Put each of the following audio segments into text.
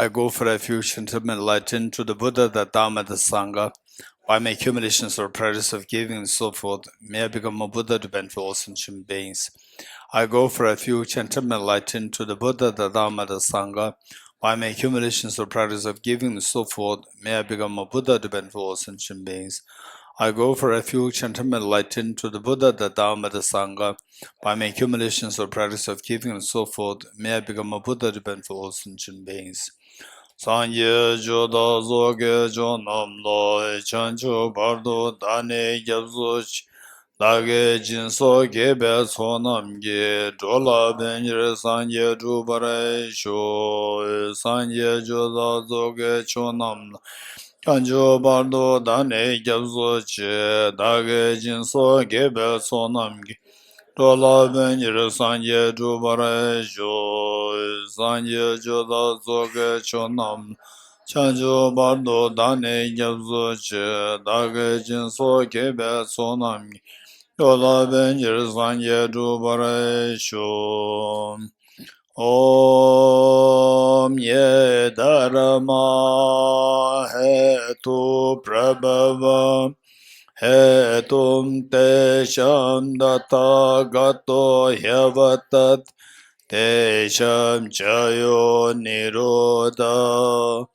I go for refuge and enlighten to the Buddha, the Dharma, the Sangha. By my accumulations or practice of giving and so forth, may I become a Buddha to benefit all sentient beings. I go for refuge and enlighten to the Buddha, the Dharma, the Sangha. By my accumulations or practice of giving and so forth, may I become a Buddha to benefit all sentient beings. I go for refuge and enlighten to the Buddha, the Dharma, the Sangha. By my accumulations or practice of giving and so forth, may I become a Buddha to benefit all sentient beings. Sanye joda zoge jonam lo chancho bardo dane gyabzoch dage jinso gebe sonam ge dola benjire sanye jubare sho sanye joda zoge chonam chancho bardo dane gyabzoch dage jinso gebe sonam ge Dola benjire sanye jubare jo sanye joda zoge chonam chanjo bardo dane gyabzo che dage jinso kebe sonam dola benjire sanye jubare sho Om ye dharma he tu prabhava Hetum te sham data gato hyavatat te sham chayo niroda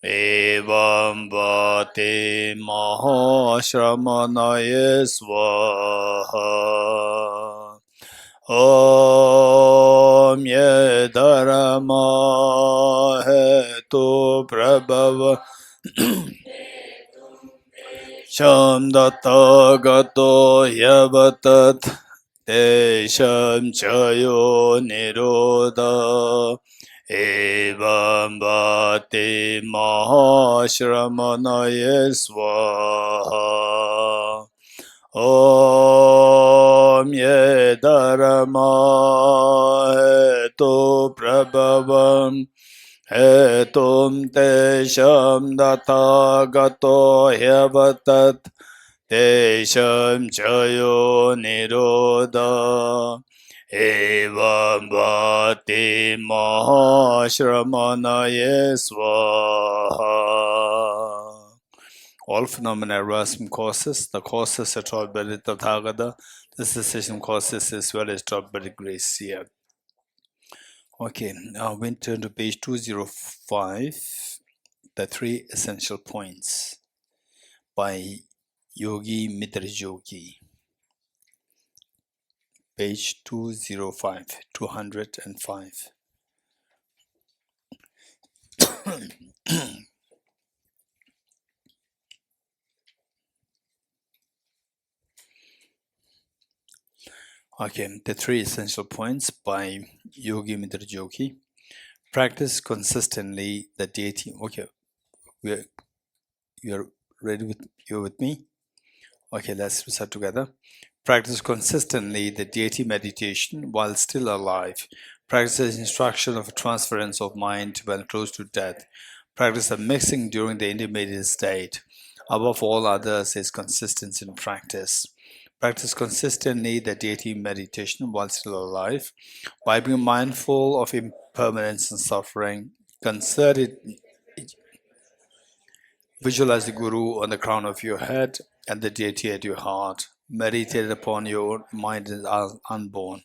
evam vate mahashramanaye swaha Om ye dharma hetu prabhava Sham datta gato yavatat te sham chayo niroda evam vate mahashramanaye swaha Om ye dharma hetu prabhavam Hetum te sham data gato hyavatat te sham chayo niroda evam vate mahashramanaye swaha. All phenomena arise from causes. The causes are taught by the Tathagata. This decision causes as well as taught by the grace here. Okay, now we turn to page 205, the three essential points by Yogi Mitrajogi. Page 205, 205. Okay, the three essential points by Yogi Mitrajogi. Practice consistently the deity. Okay, you're ready with you with me? Okay, let's recite together. Practice consistently the deity meditation while still alive. Practice the instruction of transference of mind when close to death. Practice the mixing during the intermediate state. Above all others is consistency in practice. Practice consistently the deity meditation while still alive. By being mindful of impermanence and suffering, concerted Visualize the Guru on the crown of your head and the deity at your heart. Meditate upon your mind is unborn.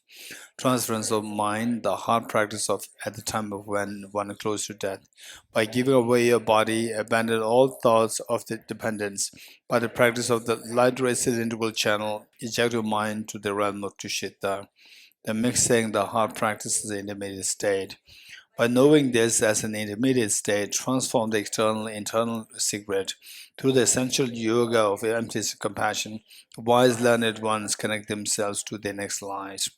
Transference of mind, the hard practice of at the time of when one is close to death. By giving away your body, abandon all thoughts of the dependence. By the practice of the light races integral channel, eject your mind to the realm of Tushita. The mixing, the hard practice is the intermediate state. By knowing this as an intermediate state, transform the external internal secret. Through the essential yoga of emptiness and compassion, wise learned ones connect themselves to their next lives.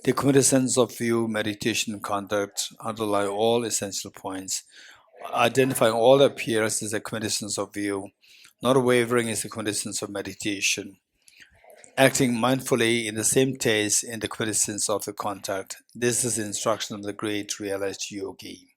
The quintessence of view, meditation, and conduct underlie all essential points. Identifying all that appears is the quintessence of view. Not wavering is the quintessence of meditation. Acting mindfully in the same taste in the quintessence of the contact. This is the instruction of the great realized yogi.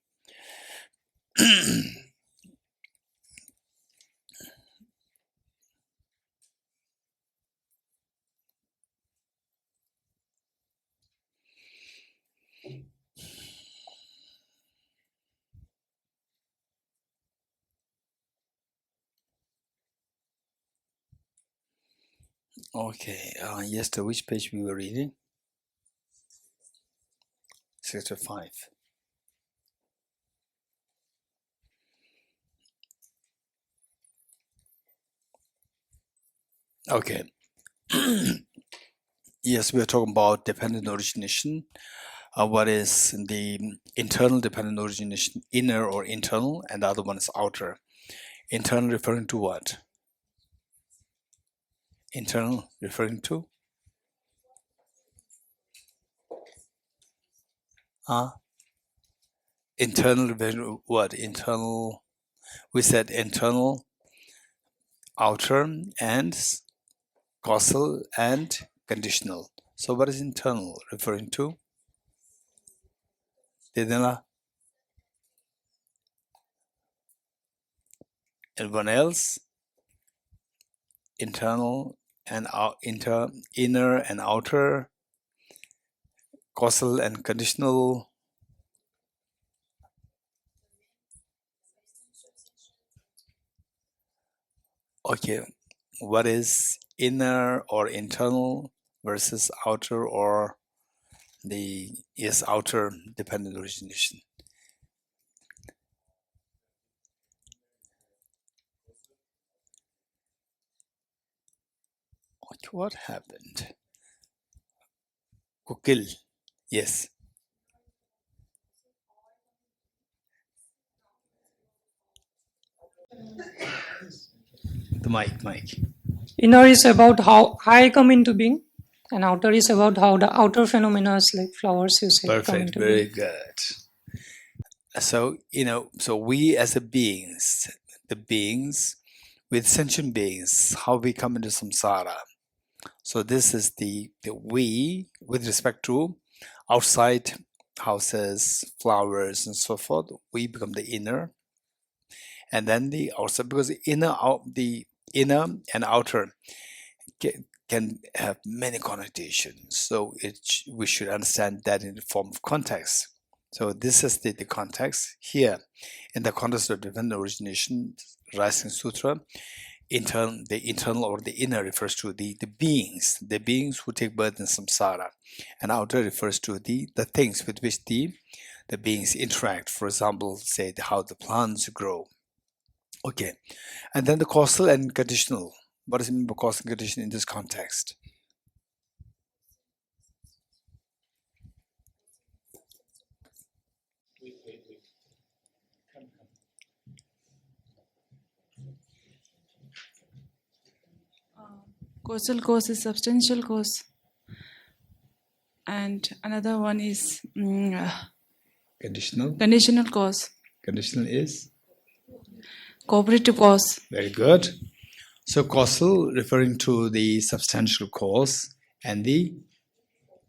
Okay, yesterday which page we were reading? 65. Okay. Yes, we are talking about dependent origination. What is the internal dependent origination, inner or internal, and the other one is outer. Internal referring to what? Internal referring to? Internal what? Internal, we said internal, outer, and causal and conditional. So what is internal referring to? Didn't anyone else? Internal and inner and outer, causal and conditional. Okay, what is inner or internal versus outer or the outer dependent origination? Okay, what happened? Kukil, yes. The mic. Inner is about how I come into being, and outer is about how the outer phenomena, like flowers, you say, come Perfect, into very being. good. So, so we as the beings with sentient beings, how we come into samsara. So this is the we with respect to outside houses, flowers, and so forth. We become the inner, and then the outside, because the inner and outer can have many connotations. So we should understand that in the form of context. So this is the context here. In the context of dependent origination, Rising Sutra, the internal or the inner refers to the beings who take birth in samsara, and outer refers to the things with which the beings interact. For example, say how the plants grow. Okay, and then the causal and conditional. What does it mean by causal and conditional in this context? Causal cause is substantial cause, and another one is Conditional. conditional cause. Conditional is? Cooperative cause. Very good. So causal referring to the substantial cause, and the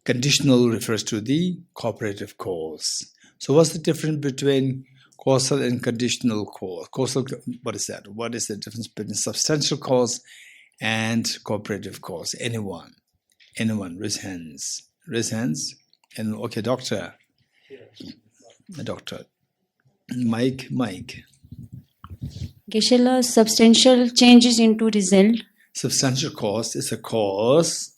conditional refers to the cooperative cause. So what's the difference between causal and conditional cause? Causal, what is that? What is the difference between substantial cause and cooperative cause? Anyone, raise hands. And okay, doctor. Doctor. Mike. Geshe, substantial changes into result. Substantial cause is a cause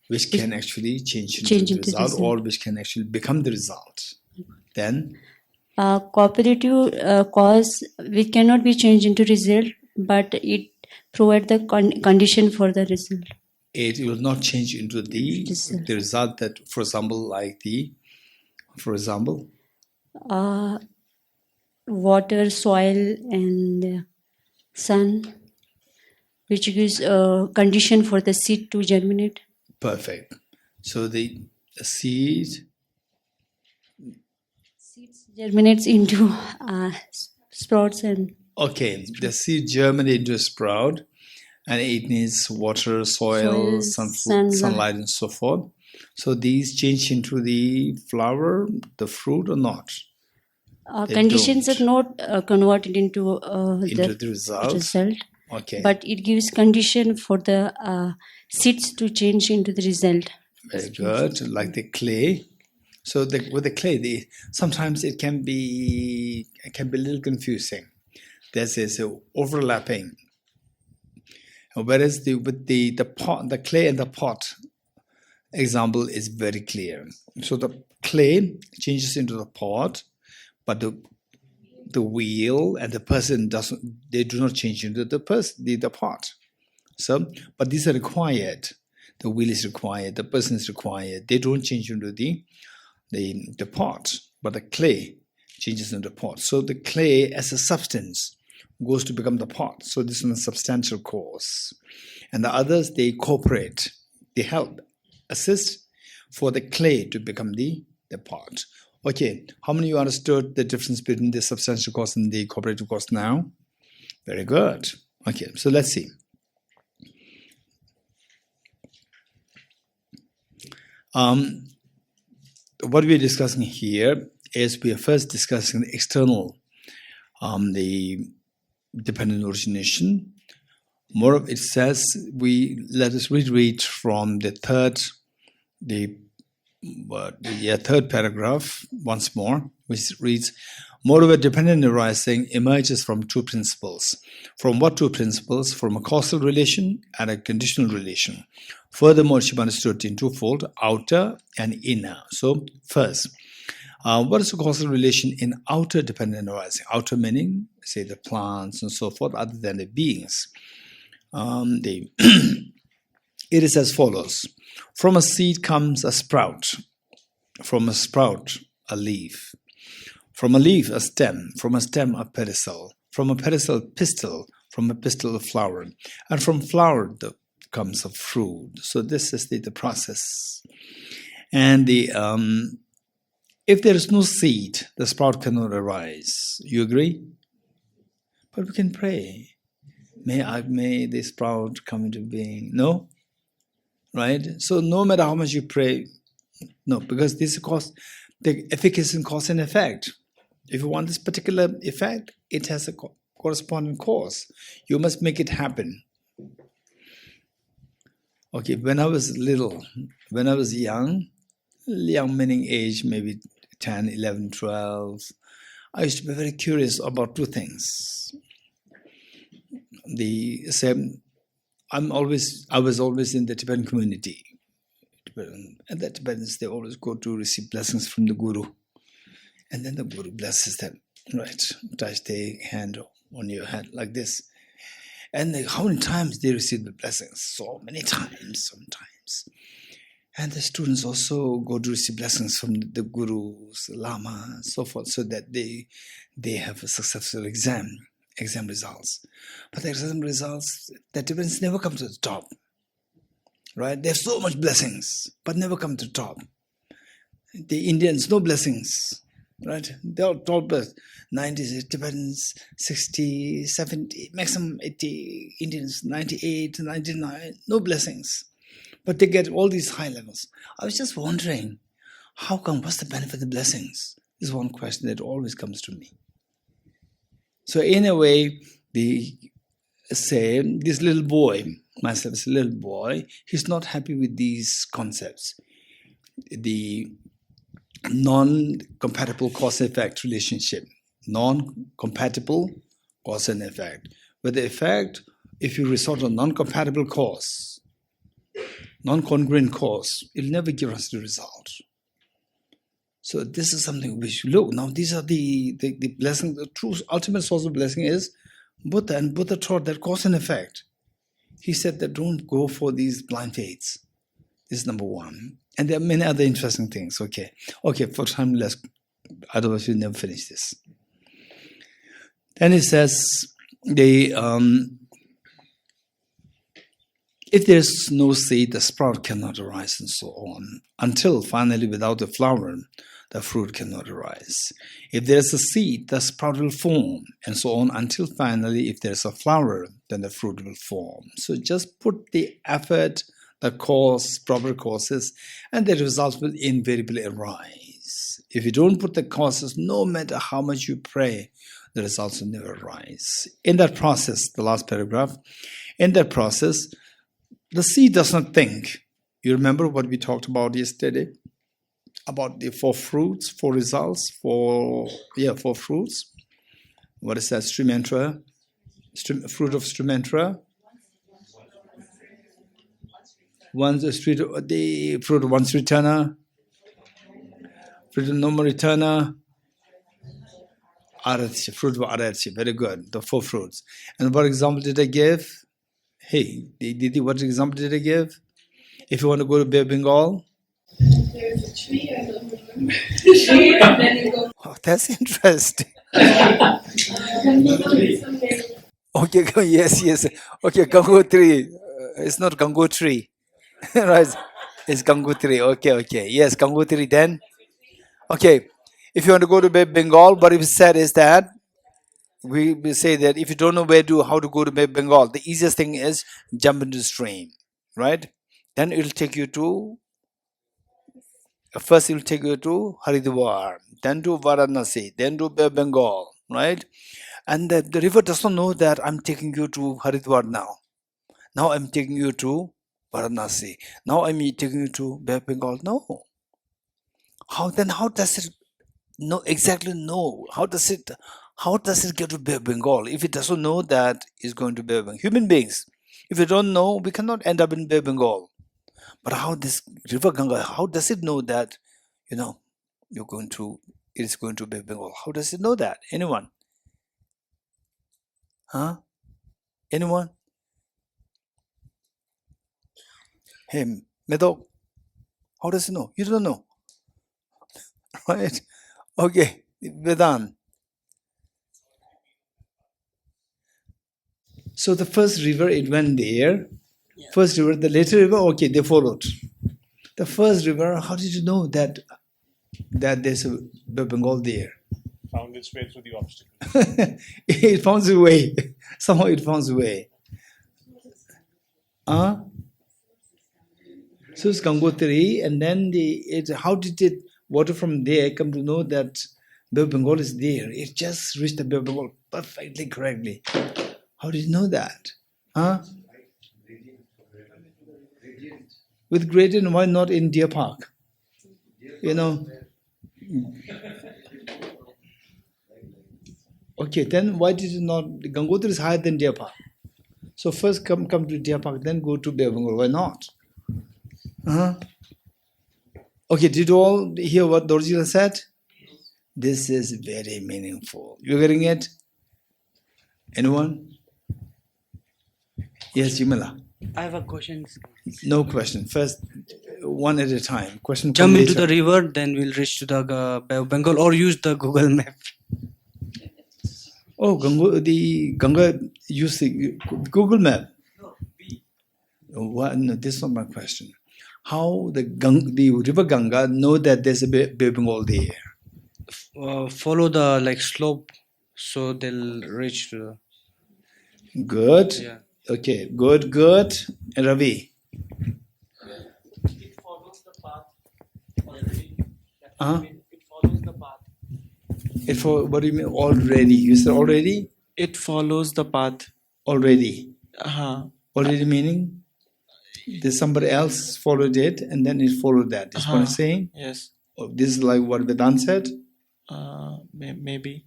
which can actually change into the result, or which can actually become the result. Then Cooperative cause which cannot be changed into result, but it provides the condition for the result. It will not change into the result that, for example, water, soil, and sun, which gives a condition for the seed to germinate. Perfect. So the seed germinates into sprouts and. Okay, the seed germinates into a sprout, and it needs water, soil, sunlight, and so forth. So these change into the flower, the fruit, or not? Conditions are not converted into the result. Okay. But it gives condition for the seeds to change into the result. Very good. Like the clay. So with the clay, sometimes it can be a little confusing. There's this overlapping Whereas with the pot, the clay and the pot example is very clear. So the clay changes into the pot, but the wheel and the person they do not change into the pot. So, but these are required. The wheel is required, the person is required. They don't change into the pot, but the clay changes into the pot. So the clay as a substance goes to become the pot. So this is a substantial cause. And the others, they cooperate, they help, assist for the clay to become the pot. Okay, how many of you understood the difference between the substantial cause and the cooperative cause now? Very good. Okay, so let's see. What we're discussing here is we are first discussing the external, the dependent origination. More of it says, let us reread from the third paragraph once more, which reads, moreover, dependent arising emerges from two principles. From what two principles? From a causal relation and a conditional relation. Furthermore, it should be understood in twofold, outer and inner. So, first, what is the causal relation in outer dependent arising? Outer meaning, say, the plants and so forth, other than the beings. It is as follows. From a seed comes a sprout. From a sprout, a leaf. From a leaf, a stem. From a stem, a pedicel. From a pedicel, pistil. From a pistil, a flower. And from flower comes a fruit. So this is the process. And if there is no seed, the sprout cannot arise. You agree? But we can pray. May the sprout come into being. No? Right? So no matter how much you pray, no, because this is the efficacy in cause and effect. If you want this particular effect, it has a corresponding cause. You must make it happen. Okay, when I was young meaning age, maybe 10, 11, 12, I used to be very curious about two things. I was always in the Tibetan community. And the Tibetans, they always go to receive blessings from the Guru. And then the Guru blesses them, right? Touch their hand on your head like this. And how many times they receive the blessings? So many times, sometimes. And the students also go to receive blessings from the Gurus, Lama, and so forth, so that they have a successful exam results. But the exam results, the Tibetans never come to the top. Right? They have so much blessings, but never come to the top. The Indians, no blessings. Right? They're all top blessed. 90 Tibetans, 60, 70, maximum 80, Indians 98, 99, no blessings. But they get all these high levels. I was just wondering, how come, what's the benefit of the blessings? This is one question that always comes to me. So in a way, this little boy, myself as a little boy, he's not happy with these concepts. The non-compatible cause-effect relationship. Non-compatible cause and effect. With the effect, if you resort to non-compatible cause, non-congruent cause, it'll never give us the result. So this is something we should look. Now these are the blessing, the true ultimate source of blessing is Buddha, and Buddha taught that cause and effect. He said that don't go for these blind faiths. This is number one. And there are many other interesting things. Okay, for time less, otherwise we'll never finish this. Then it says, if there's no seed, the sprout cannot arise, and so on. Until finally, without the flower, the fruit cannot arise. If there's a seed, the sprout will form, and so on, until finally, if there's a flower, then the fruit will form. So just put the effort, the cause, proper causes, and the results will invariably arise. If you don't put the causes, no matter how much you pray, the results will never arise. In that process, the last paragraph, in that process, the seed does not think. You remember what we talked about yesterday? About the 4 fruits, 4 results, 4 fruits. What is that? Fruit of Strumentra? One's a street, the fruit once returner, fruit no more returner, arati, fruit of arati, very good, the 4 fruits. And what example did I give? Hey, Didi, what example did I give? If you want to go to Bay of Bengal? There's a tree, I don't remember. Tree, and then you go. Oh, that's interesting. Someday. Okay, yes. Okay, Gangu tree. It's not Gangu tree. Right? It's Gangu tree. Okay. Yes, Gangu tree then. Okay. If you want to go to Bengal, what we said is that we say that if you don't know how to go to Bengal, the easiest thing is jump into the stream. Right? Then it will take you to first it will take you to Haridwar, then to Varanasi, then to Bengal, right? And the river does not know that I'm taking you to Haridwar now. Now I'm taking you to Varanasi. Now I'm taking you to Bengal. No. How does it exactly know? How does it get to Bengal if it doesn't know that it's going to Bengal? Human beings, if you don't know, we cannot end up in Bengal. But how this river Ganga, how does it know that, it's going to Bengal? How does it know that? Anyone? Huh? Anyone? Hey, Medok, how does it know? You don't know. Right? Okay, Vedan. So the first river, it went there. Yeah. First river, the later river, okay, they followed. The first river, how did you know that there's a Bengal there? Found its way through the obstacle. It found its way. Somehow it found its way. So it's Gangotri, and then how did it water from there come to know that Bay of Bengal is there? It just reached the Bay of Bengal perfectly, correctly. How did you know that? With gradient, why not in Deer Park? Okay, then why did you not? Gangotri is higher than Deer Park. So first come to Deer Park, then go to Bay of Bengal. Why not? Okay, did you all hear what Dorji said? This is very meaningful. You getting it? Anyone? Yes, Jimala. I have a question. No question. First, one at a time. Question. Jump into the river, then we'll reach to the Bay of Bengal, or use the Google map. Oh, Ganga use the Google map. No, this is not my question. How the river Ganga know that there's a Bay of Bengal there? Follow the slope, so they'll reach to the... Good. Yeah. Okay, good. And Ravi? It follows the path already. It follows the path. What do you mean already? You said already? It follows the path. Already. Already meaning? There's somebody else followed it and then it followed that. Is what I'm saying? Yes. Oh, this is like what Vedant said? Maybe.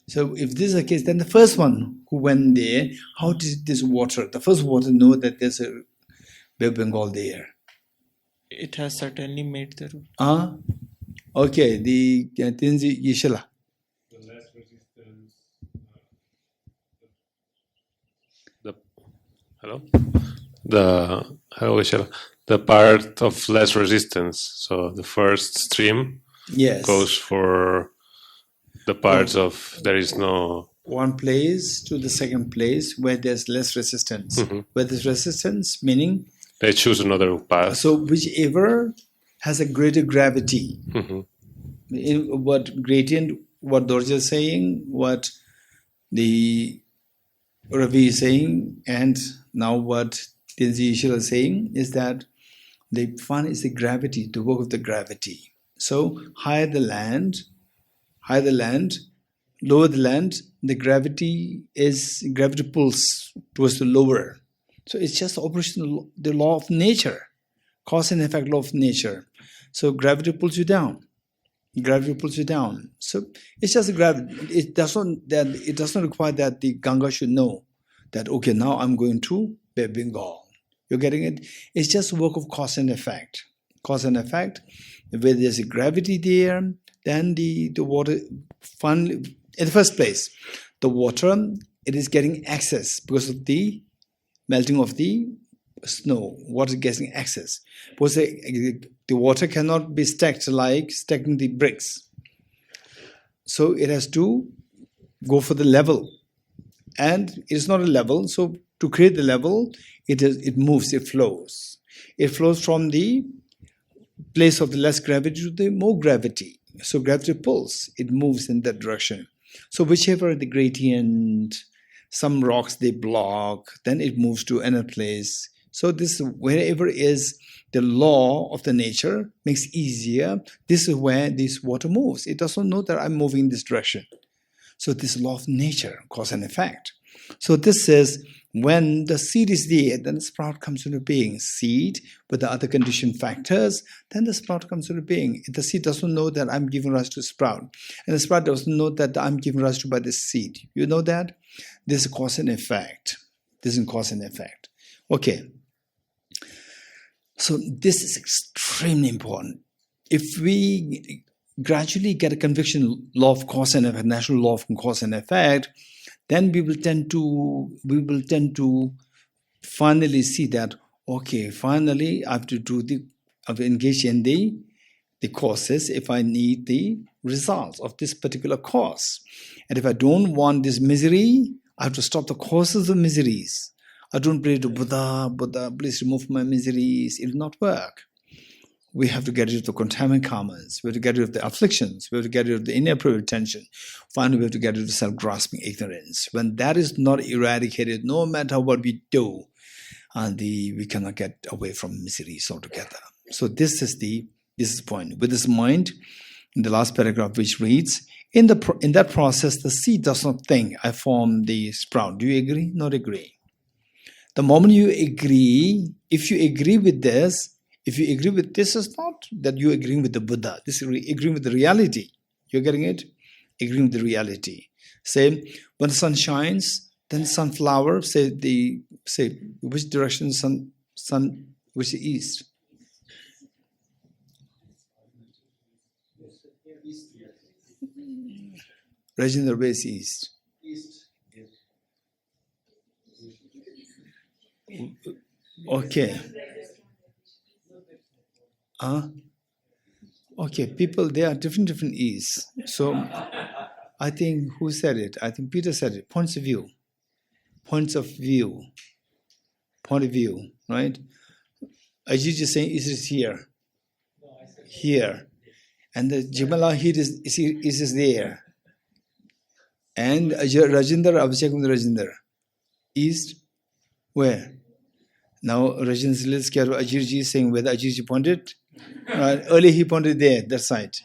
So if this is the case, then the first one who went there, how did the first water know that there's a Bay of Bengal there? It has certainly made the route. Okay, the Tinzi Yishala. The less resistance. The part of less resistance. So the first stream goes for the parts of there is no one place to the second place where there's less resistance. Mm-hmm. Where there's resistance, meaning they choose another path. So whichever has a greater gravity. Mm-hmm. What Dorji is saying, what the Ravi is saying, and now what Tinzi Ishila is saying is that the fun is the gravity, the work of the gravity. So higher the land, lower the land, the gravity pulls towards the lower. So it's just operation, the law of nature, cause and effect law of nature. So gravity pulls you down. So it's just gravity. It does not require that the Ganga should know that, okay, now I'm going to Bay of Bengal. You're getting it? It's just work of cause and effect. Cause and effect. Where there's a gravity there, then the water, in the first place, the water, it is getting access because of the melting of the snow. Water getting access. Because the water cannot be stacked like stacking the bricks. So it has to go for the level. And it's not a level, so to create the level, it moves, it flows. It flows from the place of the less gravity to the more gravity. So gravity pulls, it moves in that direction. So whichever the gradient, some rocks they block, then it moves to another place. So this, wherever is the law of the nature, makes easier. This is where this water moves. It doesn't know that I'm moving in this direction. So this law of nature, cause and effect. So this says, when the seed is there, then the sprout comes into being. Seed with the other conditioned factors, then the sprout comes into being. If the seed doesn't know that I'm giving rise to sprout, and the sprout doesn't know that I'm giving rise to by this seed. You know that? This is cause and effect. This is cause and effect. Okay. So this is extremely important. If we gradually get a conviction, law of cause and effect, natural law of cause and effect, then we will tend to finally see that, okay, finally I have to engage in the causes if I need the results of this particular cause. And if I don't want this misery, I have to stop the causes of miseries. I don't pray to Buddha, please remove my miseries. It will not work. We have to get rid of the contaminant karmas. We have to get rid of the afflictions. We have to get rid of the inappropriate tension. Finally, we have to get rid of self-grasping ignorance. When that is not eradicated, no matter what we do, we cannot get away from miseries altogether. So this is the point. With this mind, in the last paragraph which reads, in that process, the seed does not think, I form the sprout. Do you agree? Not agree. The moment you agree, if you agree with this, is not that you're agreeing with the Buddha. This is agreeing with the reality. You're getting it? Agreeing with the reality. Say, when the sun shines, then sunflower, say which direction sun, which is east? Rajendra, where is east? Okay. Okay, people, there are different E's. So I think, who said it? I think Peter said it. Point of view, right? Ajit is saying, is it here? And the Jimala heat is there. And Rajendra, I was checking with Rajendra. East, where? Now Rajendra is a little scared of Ajirji saying whether Ajirji pointed. Earlier he pointed there, that side.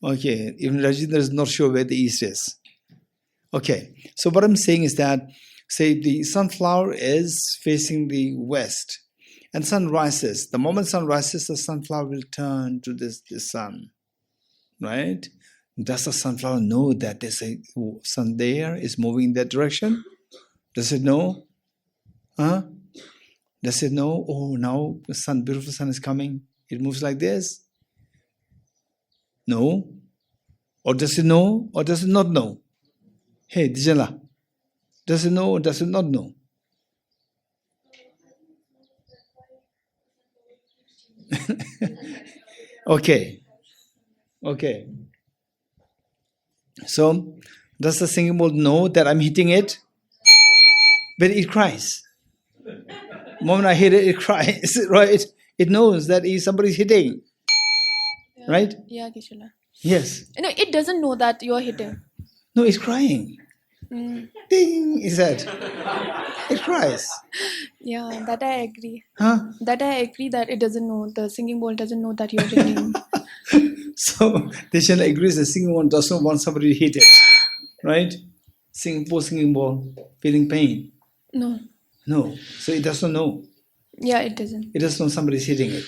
Okay, even Rajendra is not sure where the east is. Okay, so what I'm saying is that, say the sunflower is facing the west, and sun rises. The moment sun rises, the sunflower will turn to the sun, right? Does the sunflower know that there's a sun there is moving in that direction? Does it know? Does it know? Oh, now the beautiful sun is coming. It moves like this. No. Or does it know? Or does it not know? Hey, Dijala. Does it know or does it not know? Okay. So, does the singing bowl know that I'm hitting it? But it cries. The moment I hit it, it cries, right? It knows that somebody's hitting, right? Yeah, Geshe-la. Yes. No, it doesn't know that you're hitting. No, it's crying. Ding, is that? It cries. Yeah, that I agree. That I agree that it doesn't know. The singing bowl doesn't know that you're hitting. So, Deshala agrees the singing bowl doesn't want somebody to hit it, right? Singing bowl, feeling pain. No. So it doesn't know. Yeah, it doesn't. It doesn't know somebody's hitting it.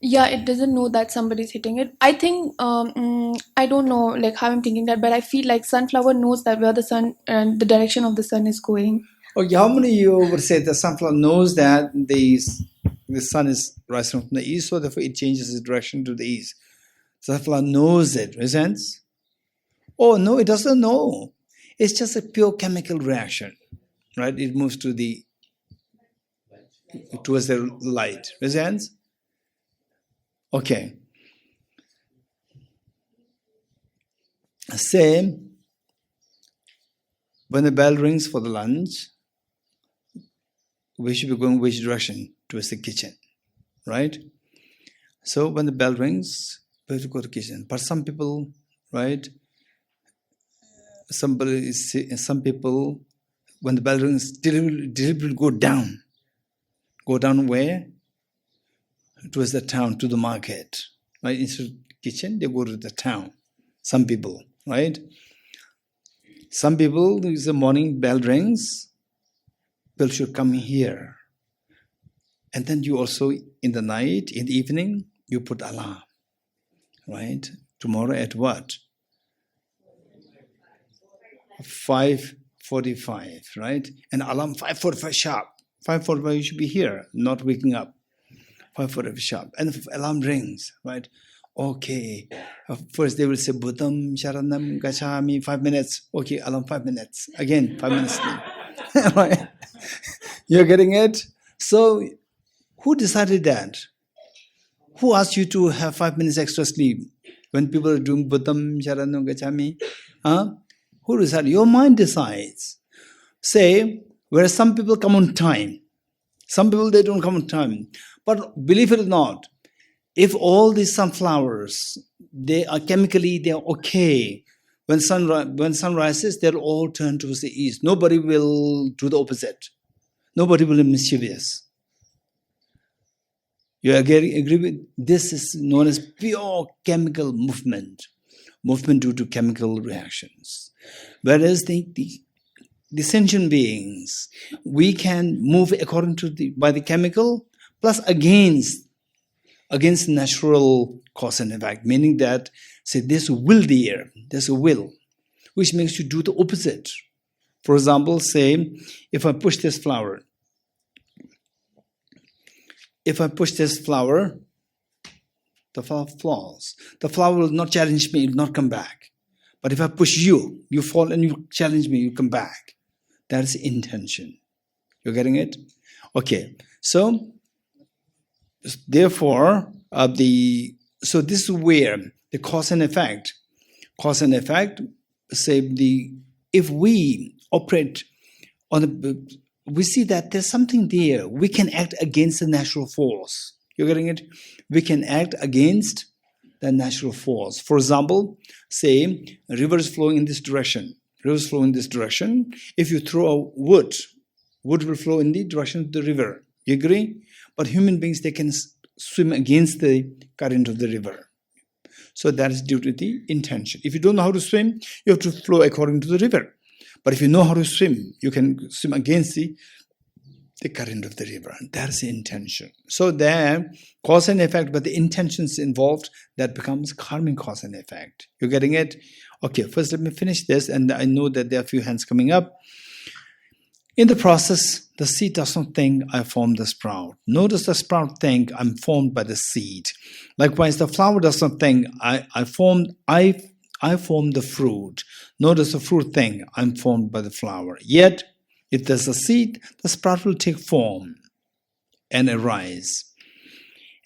Yeah, it doesn't know that somebody's hitting it. I think, I don't know like how I'm thinking that, but I feel like sunflower knows that where the sun and the direction of the sun is going. Okay, how many of you would say the sunflower knows that the sun is rising from the east, so therefore it changes its direction to the east? Sunflower knows it, makes sense? Oh no, it doesn't know. It's just a pure chemical reaction, right? It moves towards the light, makes sense? Okay. Same. When the bell rings for the lunch, we should be going which direction? Towards the kitchen, right? So when the bell rings, we have to go to the kitchen. But some people, right? Some people, when the bell rings, deliberately go down. Go down where? Towards the town, to the market, right? Instead of the kitchen, they go to the town. Some people, right? Some people, the morning bell rings, people should come here. And then you also, in the night, in the evening, you put alarm, right? Tomorrow at what? 5:45, right? And alarm 5:45 sharp. 5:45 you should be here, not waking up. 5:45 sharp. And the alarm rings, right? Okay. First they will say Buddham Sharanam Gacchami 5 minutes. Okay, alarm 5 minutes. Again, 5 minutes. Right? You're getting it? So who decided that? Who asked you to have 5 minutes extra sleep when people are doing Buddham Sharanam Gacchami? Huh? Who decided? Your mind decides. Say, whereas some people come on time. Some people, they don't come on time. But believe it or not, if all these sunflowers, they are chemically, they are okay. When sun rises, they'll all turn towards the east. Nobody will do the opposite. Nobody will be mischievous. You agree with? This is known as pure chemical movement. Movement due to chemical reactions. Whereas the sentient beings, we can move according to by the chemical plus against natural cause and effect, meaning that, say, there's a will there, there's a will, which makes you do the opposite. For example, say, if I push this flower, the flower falls. The flower will not challenge me, it will not come back. But if I push you, you fall and you challenge me, you come back. That is intention. You're getting it? Okay. So, therefore, so this is where the cause and effect, say if we operate on we see that there's something there. We can act against the natural force. You're getting it? We can act against the natural force. For example, say a river is flowing in this direction. If you throw a wood will flow in the direction of the river. You agree? But human beings, they can swim against the current of the river. So that is due to the intention. If you don't know how to swim, you have to flow according to the river. But if you know how to swim, you can swim against the current of the river. That's the intention. So there, cause and effect, but the intentions involved, that becomes karmic cause and effect. You're getting it? Okay, first let me finish this, and I know that there are a few hands coming up. In the process, the seed does not think I formed the sprout. Nor does the sprout think I'm formed by the seed. Likewise, the flower does not think I formed the fruit. Nor does the fruit think I'm formed by the flower. Yet, if there's a seed, the sprout will take form and arise.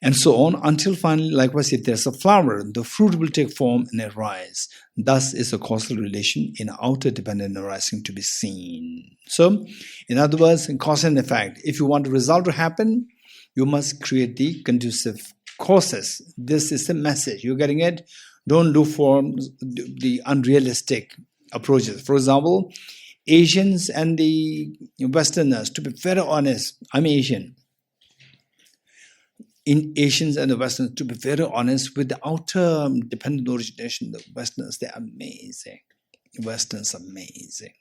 And so on, until finally, likewise, if there's a flower, the fruit will take form and arise. Thus is a causal relation in outer dependent arising to be seen. So, in other words, in cause and effect, if you want the result to happen, you must create the conducive causes. This is the message. You're getting it? Don't look for the unrealistic approaches. For example, Asians and the Westerners, to be very honest, I'm Asian. In Asians and the Westerners, to be very honest, with the outer dependent origination, the Westerners, they're amazing. The Westerns are amazing.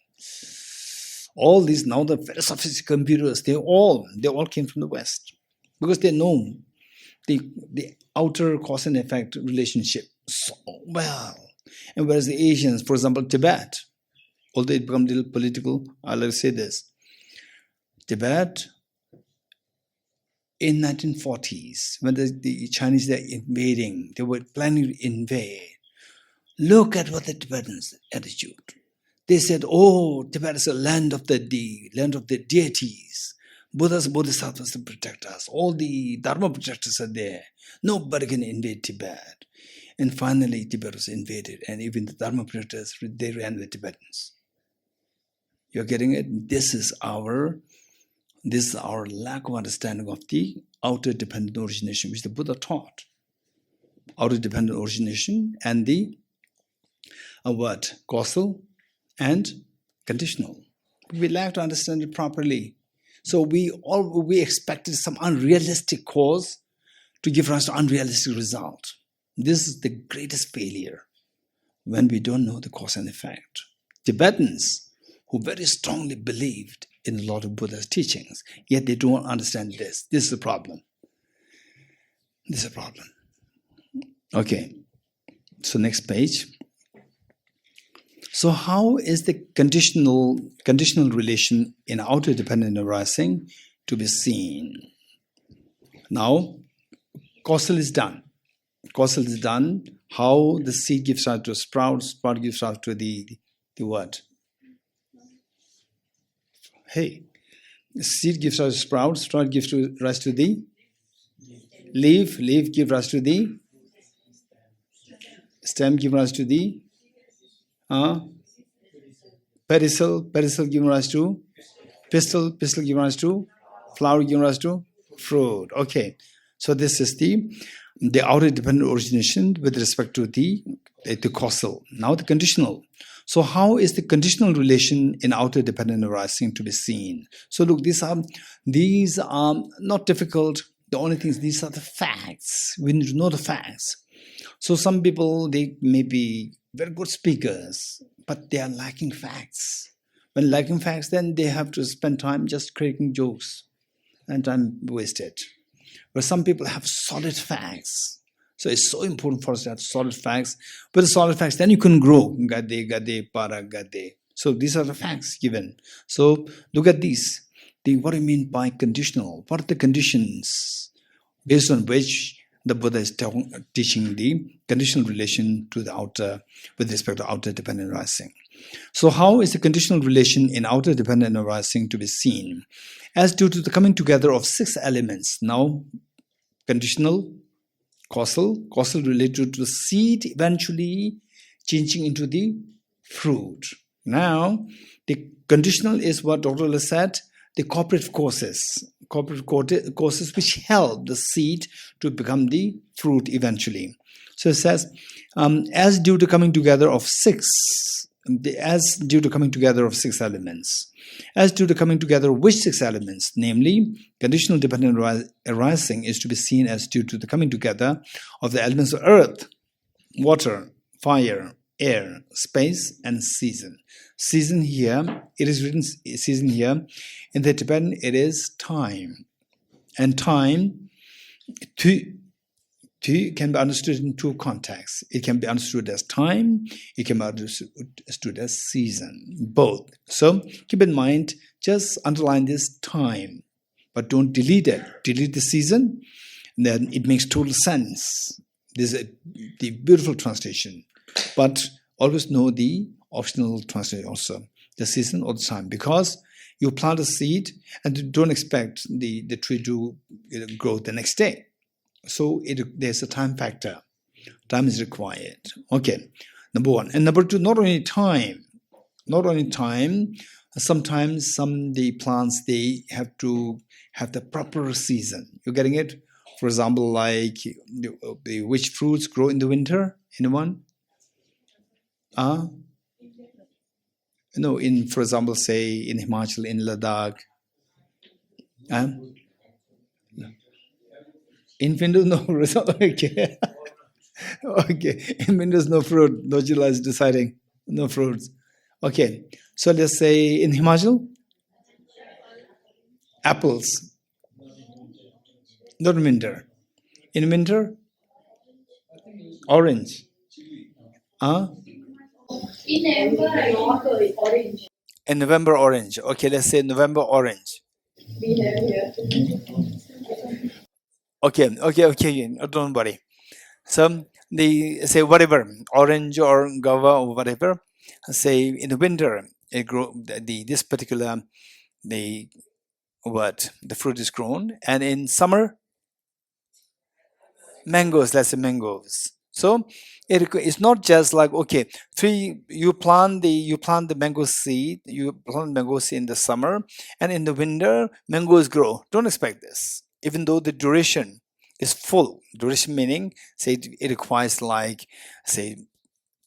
All these now, the very sophisticated computers, they all came from the West. Because they know the outer cause and effect relationship so well. And whereas the Asians, for example, Tibet, although it becomes a little political, I'll say this. Tibet in 1940s, when the Chinese were invading, they were planning to invade. Look at what the Tibetans' attitude. They said, "Oh, Tibet is a land of the deities. Buddhas, Bodhisattvas to protect us. All the Dharma protectors are there. Nobody can invade Tibet." And finally, Tibet was invaded, and even the Dharma protectors, they ran with Tibetans. You're getting it? This is our lack of understanding of the outer dependent origination, which the Buddha taught. Outer dependent origination and the causal and conditional. We lack to understand it properly. So we expected some unrealistic cause to give rise to unrealistic result. This is the greatest failure, when we don't know the cause and effect. Tibetans, who very strongly believed in a lot of Buddha's teachings, yet they don't understand this. This is a problem. This is a problem. Okay, so next page. So how is the conditional relation in outer dependent arising to be seen? Now, causal is done. Causal is done. How the seed gives rise to a sprout, sprout gives rise to the what? Hey, the seed gives rise to sprout, sprout gives rise to the leaf, leaf gives rise to the stem, gives rise to the pedicel, pedicel gives rise to pistil, pistil gives rise to flower, gives rise to fruit. Okay, so this is the outer dependent origination with respect to the causal. Now the conditional. So how is the conditional relation in outer dependent arising to be seen? So look, these are not difficult. The only thing is these are the facts. We need to know the facts. So some people, they may be very good speakers, but they are lacking facts. When lacking facts, then they have to spend time just cracking jokes and time wasted. But some people have solid facts. So it's so important for us to have solid facts. With the solid facts, then you can grow. Gade, gade, para, gade. So these are the facts given. So look at these. What do you mean by conditional? What are the conditions based on which the Buddha is teaching the conditional relation to the outer, with respect to outer dependent arising? So how is the conditional relation in outer dependent arising to be seen? As due to the coming together of 6 elements. Now, conditional, causal related to the seed eventually changing into the fruit. Now, the conditional is what Dr. Le said, the cooperative causes which help the seed to become the fruit eventually. So it says, as due to coming together of 6 elements. As due to coming together of which 6 elements? Namely, conditional dependent arising is to be seen as due to the coming together of the elements of earth, water, fire, air, space, and season. Season here, it is written season here. In the Tibetan, it is time. And time, tu can be understood in 2 contexts. It can be understood as time, it can be understood as season, both. So keep in mind, just underline this time, but don't delete it. Delete the season, then it makes total sense. This is the beautiful translation. But always know the optional translation also, the season or the time, because you plant a seed and don't expect the tree to grow the next day. So there's a time factor. Time is required. Okay, number 1. And number 2, not only time. Sometimes the plants, they have to have the proper season. You're getting it? For example, like which fruits grow in the winter? Anyone? No, for example, say in Himachal, in Ladakh. In winter, no fruits. Okay. Okay. In winter, no fruit. No July is deciding. No fruits. Okay. So let's say in Himachal, apples. Not in winter. In winter, orange. In November, orange. In November, orange. Okay, let's say November, orange. We have here. Okay. Don't worry. So they say whatever, orange or guava or whatever. Say in the winter, it grow this particular the the fruit is grown, and in summer mangoes. Let's say mangoes. So it's not just like okay, you plant the mango seed, you plant mango seed in the summer, and in the winter mangoes grow. Don't expect this, even though the duration is full. Duration meaning say it requires like say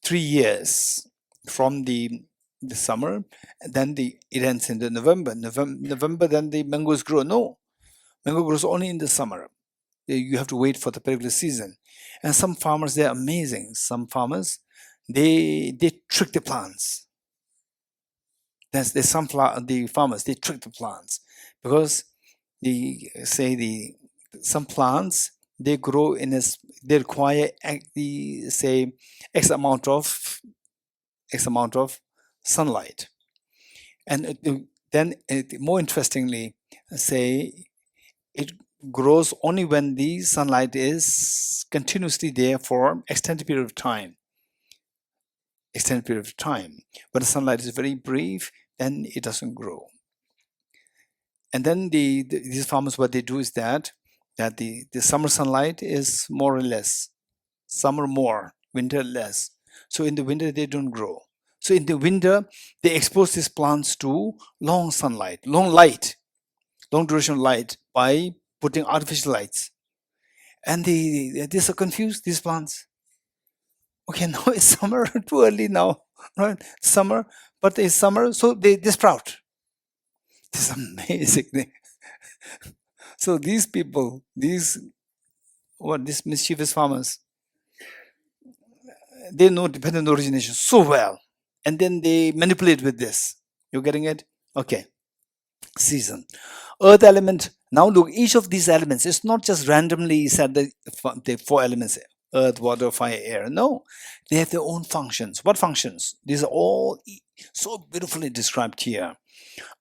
3 years from the summer, and then it ends in the November. Then the mangoes grow. No, mango grows only in the summer. You have to wait for the particular season. And some farmers, they're amazing. Some farmers, they trick the plants. The farmers, they trick the plants because some plants they grow they require X amount of sunlight, and then more interestingly, say it grows only when the sunlight is continuously there for extended period of time. When the sunlight is very brief, then it doesn't grow. And then these farmers, what they do is that the summer sunlight is more or less, summer more, winter less. So in the winter they don't grow. So in the winter they expose these plants to long sunlight, long duration light by putting artificial lights. And they're so confused, these plants. Okay, now it's summer, too early now, right? Summer, but it's summer, so they sprout. This is amazing thing. So these people, these mischievous farmers, they know dependent origination so well. And then they manipulate with this. You're getting it? Okay. Season. Earth element. Now look, each of these elements, it's not just randomly said the 4 elements, earth, water, fire, air. No, they have their own functions. What functions? These are all so beautifully described here.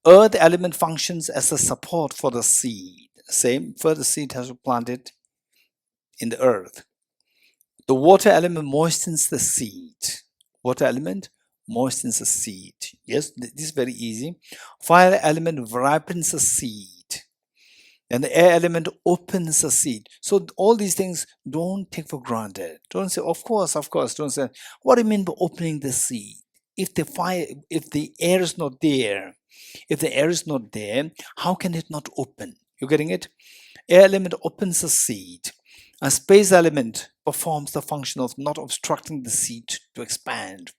Earth element functions as a support for the seed. Same, further seed has to plant it in the earth. The water element moistens the seed. Water element moistens the seed. Yes, this is very easy. Fire element ripens the seed. And the air element opens the seed. So all these things don't take for granted. Don't say, of course. Don't say, what do you mean by opening the seed? If the air is not there, how can it not open? You're getting it? Air element opens the seed. A space element performs the function of not obstructing the seed to expand.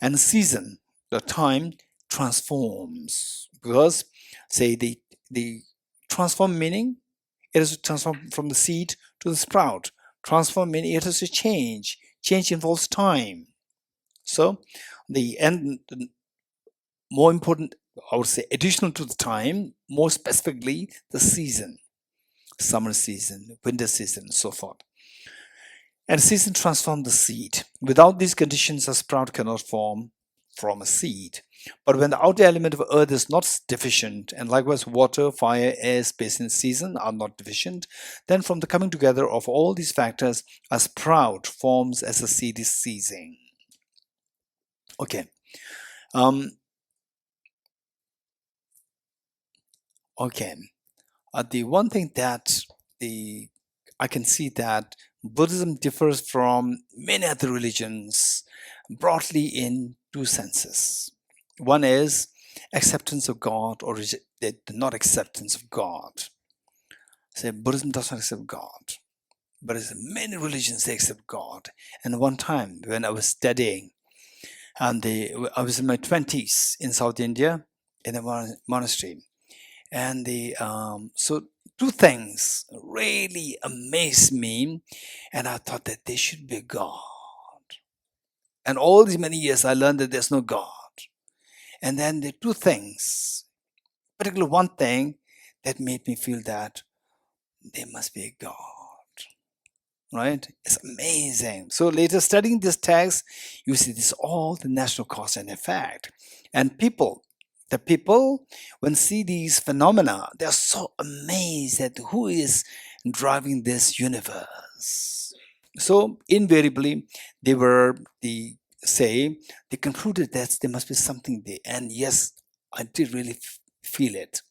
And season, the time, transforms. Because, say, the transform meaning, it is to transform from the seed to the sprout. Transform meaning it is to change. Change involves time. So, the more important, I would say, additional to the time, more specifically, the season. Summer season, winter season, and so forth. And season transforms the seed. Without these conditions, a sprout cannot form from a seed. But when the outer element of earth is not deficient, and likewise water, fire, air, space, and season are not deficient, then from the coming together of all these factors, a sprout forms as the seed is ceasing. Okay. Okay. The one thing that I can see that Buddhism differs from many other religions broadly in 2 senses. One is acceptance of God or not acceptance of God. Say Buddhism does not accept God, but many religions they accept God. And one time when I was studying, and I was in my 20s in South India in a monastery, and so 2 things really amazed me, and I thought that there should be God. And all these many years I learned that there's no God. And then the 2 things, particularly one thing that made me feel that there must be a God. Right? It's amazing. So later studying this text, you see this all the natural cause and effect. And people The people, when see these phenomena, they are so amazed at who is driving this universe. So invariably, they concluded that there must be something there. And yes, I did really feel it.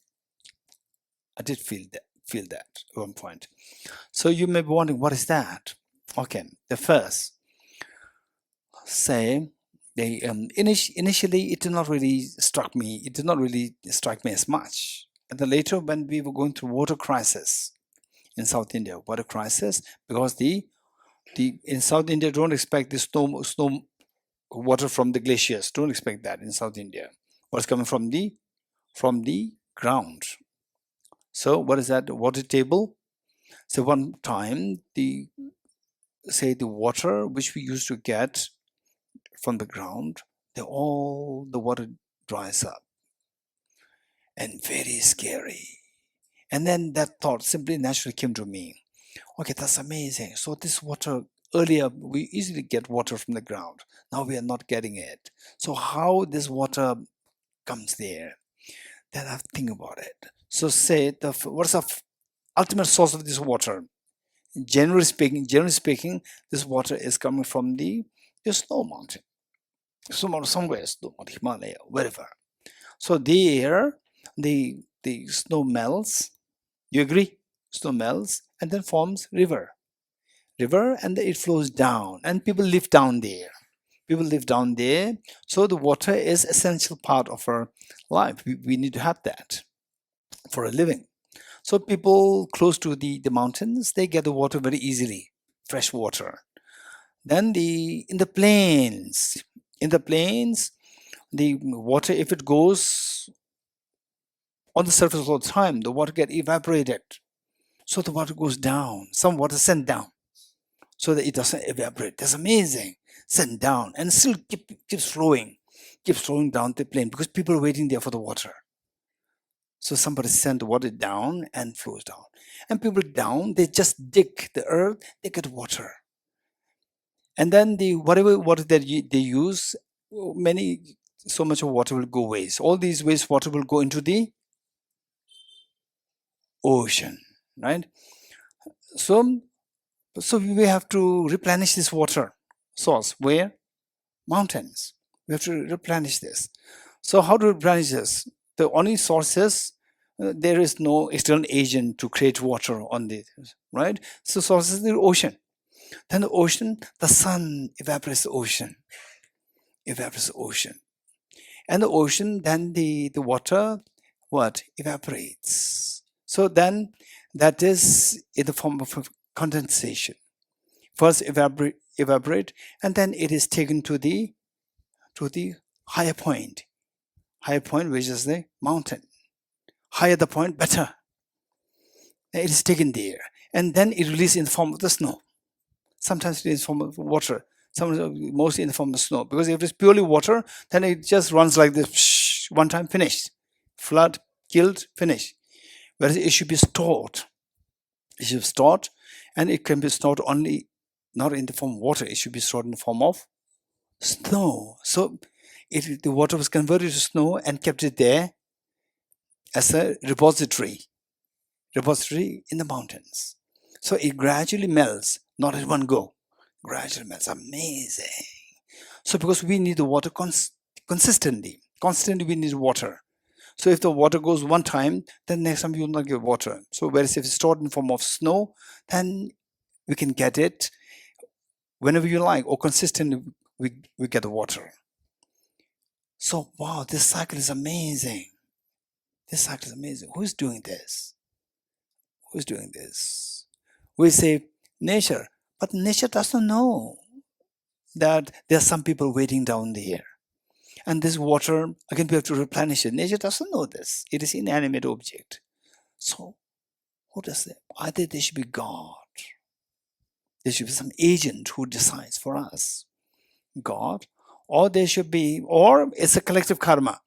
I did feel that at one point. So you may be wondering, what is that? Okay, the first, say, they initially it did not really strike me. It did not really strike me as much. And then later, when we were going through water crisis in South India, water crisis, because the in South India don't expect the snow water from the glaciers. Don't expect that in South India. What's coming from the ground. So what is that? Water table. So one time the water which we used to get from the ground, all the water dries up, and very scary. And then that thought simply naturally came to me. Okay, that's amazing. So this water, earlier we easily get water from the ground. Now we are not getting it. So how this water comes there? Then I think about it. So say what's the ultimate source of this water? Generally speaking, this water is coming from the snow mountain. Somewhere, snow mountain, Himalaya, wherever. So there, the snow melts. You agree? Snow melts and then forms river, and it flows down, and people live down there. So the water is essential part of our life. We need to have that for a living. So people close to the mountains, they get the water very easily, fresh water. Then in the plains, the water, if it goes on the surface all the time, the water gets evaporated. So the water goes down. Some water sent down so that it doesn't evaporate. That's amazing. Sent down and still keeps flowing down the plain because people are waiting there for the water. So somebody sent the water down and flows down. And people down, they just dig the earth, they get water. And then whatever water that they use, so much of water will go waste. All these wastewater will go into the ocean, right? So we have to replenish this water source. Where? Mountains. We have to replenish this. So how to replenish this? The only source is there is no external agent to create water on this, right? So source is the ocean. Then the ocean, the sun evaporates the ocean. And the ocean, then the water, evaporates. So then that is in the form of condensation. First evaporate, and then it is taken to the higher point, which is the mountain. Higher the point, better. It is taken there, and then it released in the form of the snow. Sometimes it is in the form of water, mostly in the form of snow. Because if it is purely water, then it just runs like this, one time, finished. Flood, killed, finished. Whereas it should be stored. And it can be stored only not in the form of water. It should be stored in the form of snow. So the water was converted to snow and kept it there as a repository in the mountains. So it gradually melts, not at one go. Gradually melts. Amazing. So because we need the water consistently we need water. So if the water goes one time, then next time you will not get water. So whereas if it's stored in the form of snow, then we can get it whenever you like, or consistently we get the water. So wow, this cycle is amazing. Who's doing this? We say nature, but nature doesn't know that there are some people waiting down there. And this water, again, we have to replenish it. Nature doesn't know this. It is inanimate object. So who does it? Either there should be God. There should be some agent who decides for us. God. Or it's a collective karma.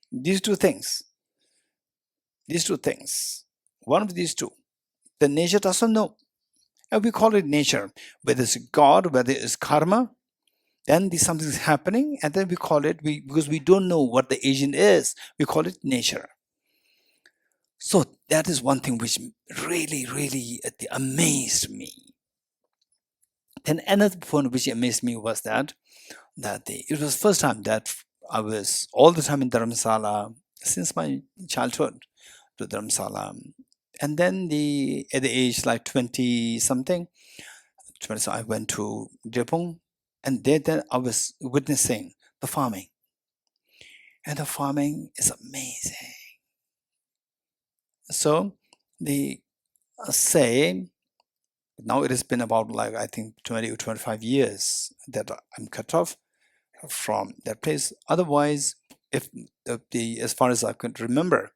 These two things. One of these two. The nature doesn't know. And we call it nature. Whether it's God, whether it's karma, Then something is happening, and then we call it, because we don't know what the agent is, we call it nature. So that is one thing which really, really amazed me. Then another point which amazed me was that it was first time that I was all the time in Dharamsala since my childhood to Dharamsala. And then at the age like 20 something, so I went to Drepung, and then I was witnessing the farming. And the farming is amazing. So they say, now it has been about like, I think 20 or 25 years that I'm cut off from that place. Otherwise, if as far as I could remember,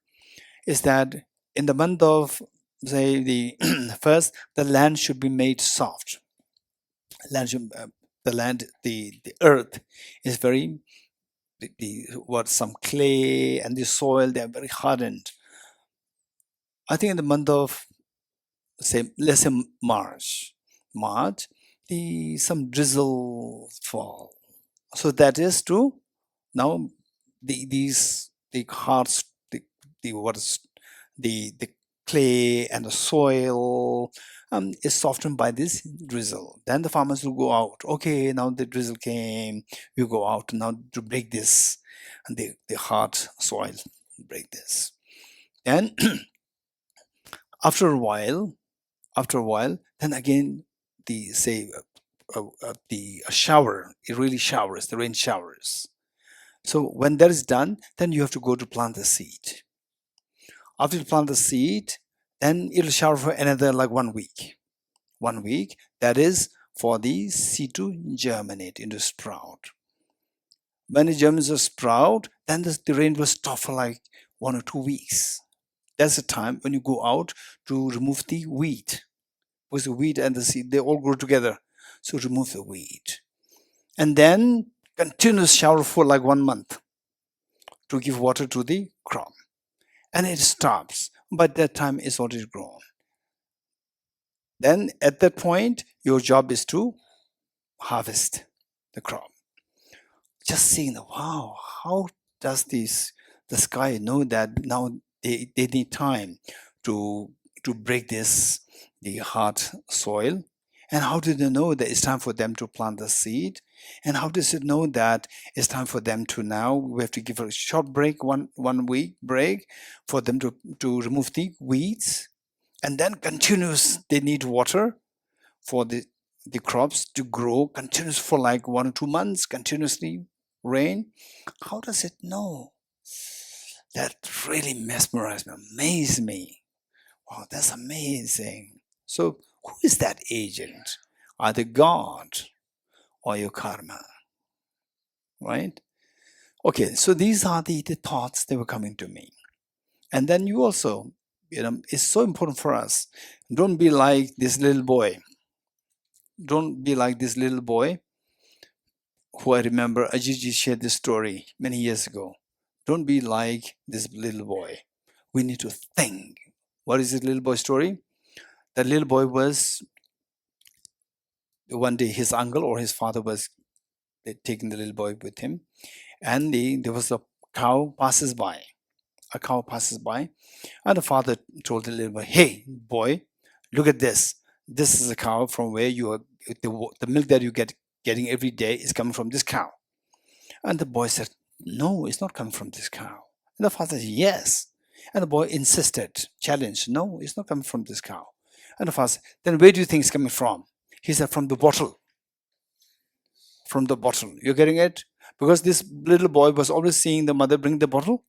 is that in the month of, say, the first, the land should be made soft. The earth is very, some clay and the soil, they are very hardened. I think in the month of, let's say March, some drizzle fall. So that is to now the hearts, the clay and the soil is softened by this drizzle. Then the farmers will go out. Okay, now the drizzle came. You go out now to break this, and the hard soil, break this. And after a while, then again the shower, it really showers, the rain showers. So when that is done, then you have to go to plant the seed. After you plant the seed, then it'll shower for another like 1 week. 1 week, that is for the seed to germinate into sprout. When it germinates a sprout, then the rain will stop for like 1 or 2 weeks. That's the time when you go out to remove the weed. Because the weed and the seed, they all grow together. So remove the weed. And then continuous shower for like 1 month to give water to the crop. And it stops. But that time it's already grown. Then at that point, your job is to harvest the crop. Just seeing, wow, how does the sky know that now they need time to break the hard soil? And how do they know that it's time for them to plant the seed? And how does it know that it's time for them to now, we have to give a short break, one week break for them to remove the weeds? And then continuous, they need water for the crops to grow continuous for like 1 or 2 months, continuously rain. How does it know? That really mesmerized me, amazed me. Wow, that's amazing. So who is that agent? Either God or your karma, right? Okay, so these are the thoughts that were coming to me. And then you also, it's so important for us. Don't be like this little boy. Don't be like this little boy who I remember Ajiji shared this story many years ago. Don't be like this little boy. We need to think. What is this little boy story? That little boy was, one day his uncle or his father was taking the little boy with him, and there was a cow passes by. A cow passes by, and the father told the little boy, "Hey, boy, look at this. This is a cow from where you are. The milk that you getting every day is coming from this cow." And the boy said, "No, it's not coming from this cow." And the father said, "Yes." And the boy insisted, challenged, "No, it's not coming from this cow." And the father said, "Then where do you think it's coming from?" He said, "From the bottle." From the bottle. You're getting it? Because this little boy was always seeing the mother bring the bottle,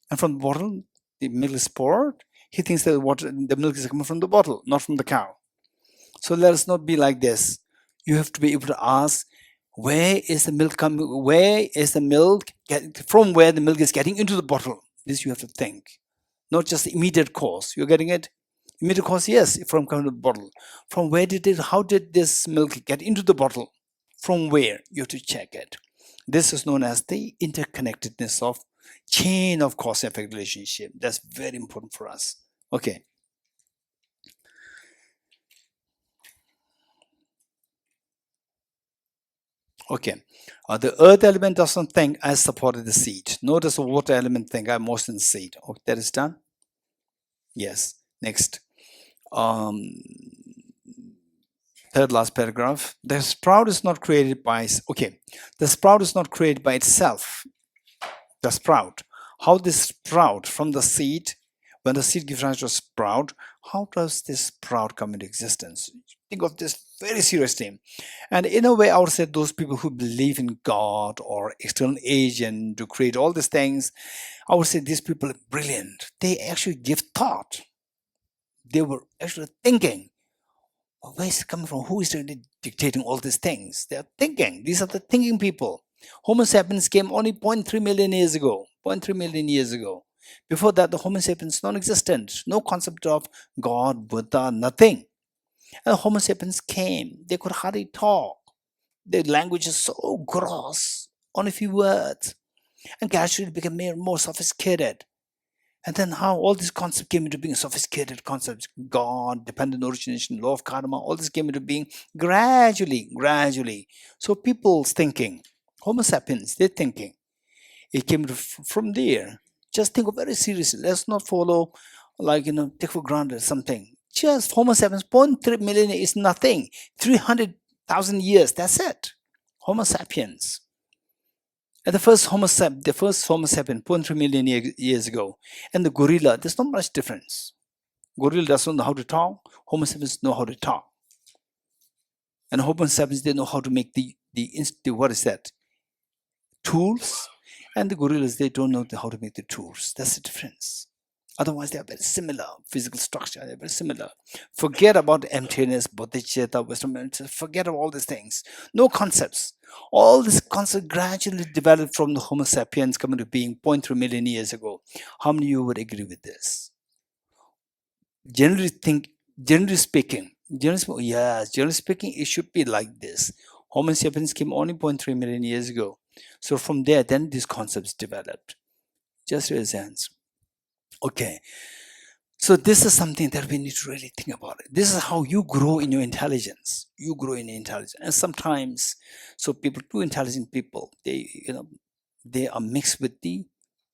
and from the bottle, the milk is poured. He thinks that the milk is coming from the bottle, not from the cow. So let us not be like this. You have to be able to ask, where is the milk coming? Where is the milk from? Where the milk is getting into the bottle? This you have to think, not just the immediate cause. You're getting it? Immediate cause, yes, from coming to the bottle. From where how did this milk get into the bottle? From where? You have to check it. This is known as the interconnectedness of chain of cause-effect relationship. That's very important for us. Okay. Okay. The earth element doesn't think I supported the seed. Nor does the water element think I moistened the seed. Okay, that is done? Yes. Next. Third last paragraph. The sprout is not created by... Okay. The sprout is not created by itself. The sprout. How this sprout from the seed, when the seed gives rise to a sprout, how does this sprout come into existence? Think of this very seriously. And in a way, I would say those people who believe in God or external agent to create all these things, I would say these people are brilliant. They actually give thought. They were actually thinking. Well, where is it coming from? Who is really dictating all these things? They are thinking. These are the thinking people. Homo sapiens came only 0.3 million years ago. 0.3 million years ago. Before that, the Homo sapiens non-existent. No concept of God, Buddha, nothing. And Homo sapiens came. They could hardly talk. Their language is so gross, only a few words. And gradually it became more sophisticated. And then how all these concepts came into being, sophisticated concepts, God, dependent origination, law of karma, all this came into being gradually. So people's thinking, Homo sapiens, they're thinking. It came from there. Just think of very seriously. Let's not follow, take for granted something. Just Homo sapiens, 0.3 million is nothing. 300,000 years, that's it. Homo sapiens. And the first Homo sapien, 0.3 million years ago. And the gorilla, there's not much difference. Gorilla doesn't know how to talk. Homo sapiens know how to talk. And Homo sapiens, they know how to make the what is that? Tools. And the gorillas, they don't know how to make the tools. That's the difference. Otherwise, they are very similar. Physical structure, they're very similar. Forget about emptiness, bodhicitta, wisdom, forget about all these things. No concepts. All these concepts gradually developed from the Homo sapiens coming to being 0.3 million years ago. How many of you would agree with this? Generally speaking, it should be like this. Homo sapiens came only 0.3 million years ago. So from there, then these concepts developed. Just raise hands. Okay. So this is something that we need to really think about. This is how you grow in your intelligence. You grow in intelligence. And sometimes, so people, too intelligent people, they are mixed with the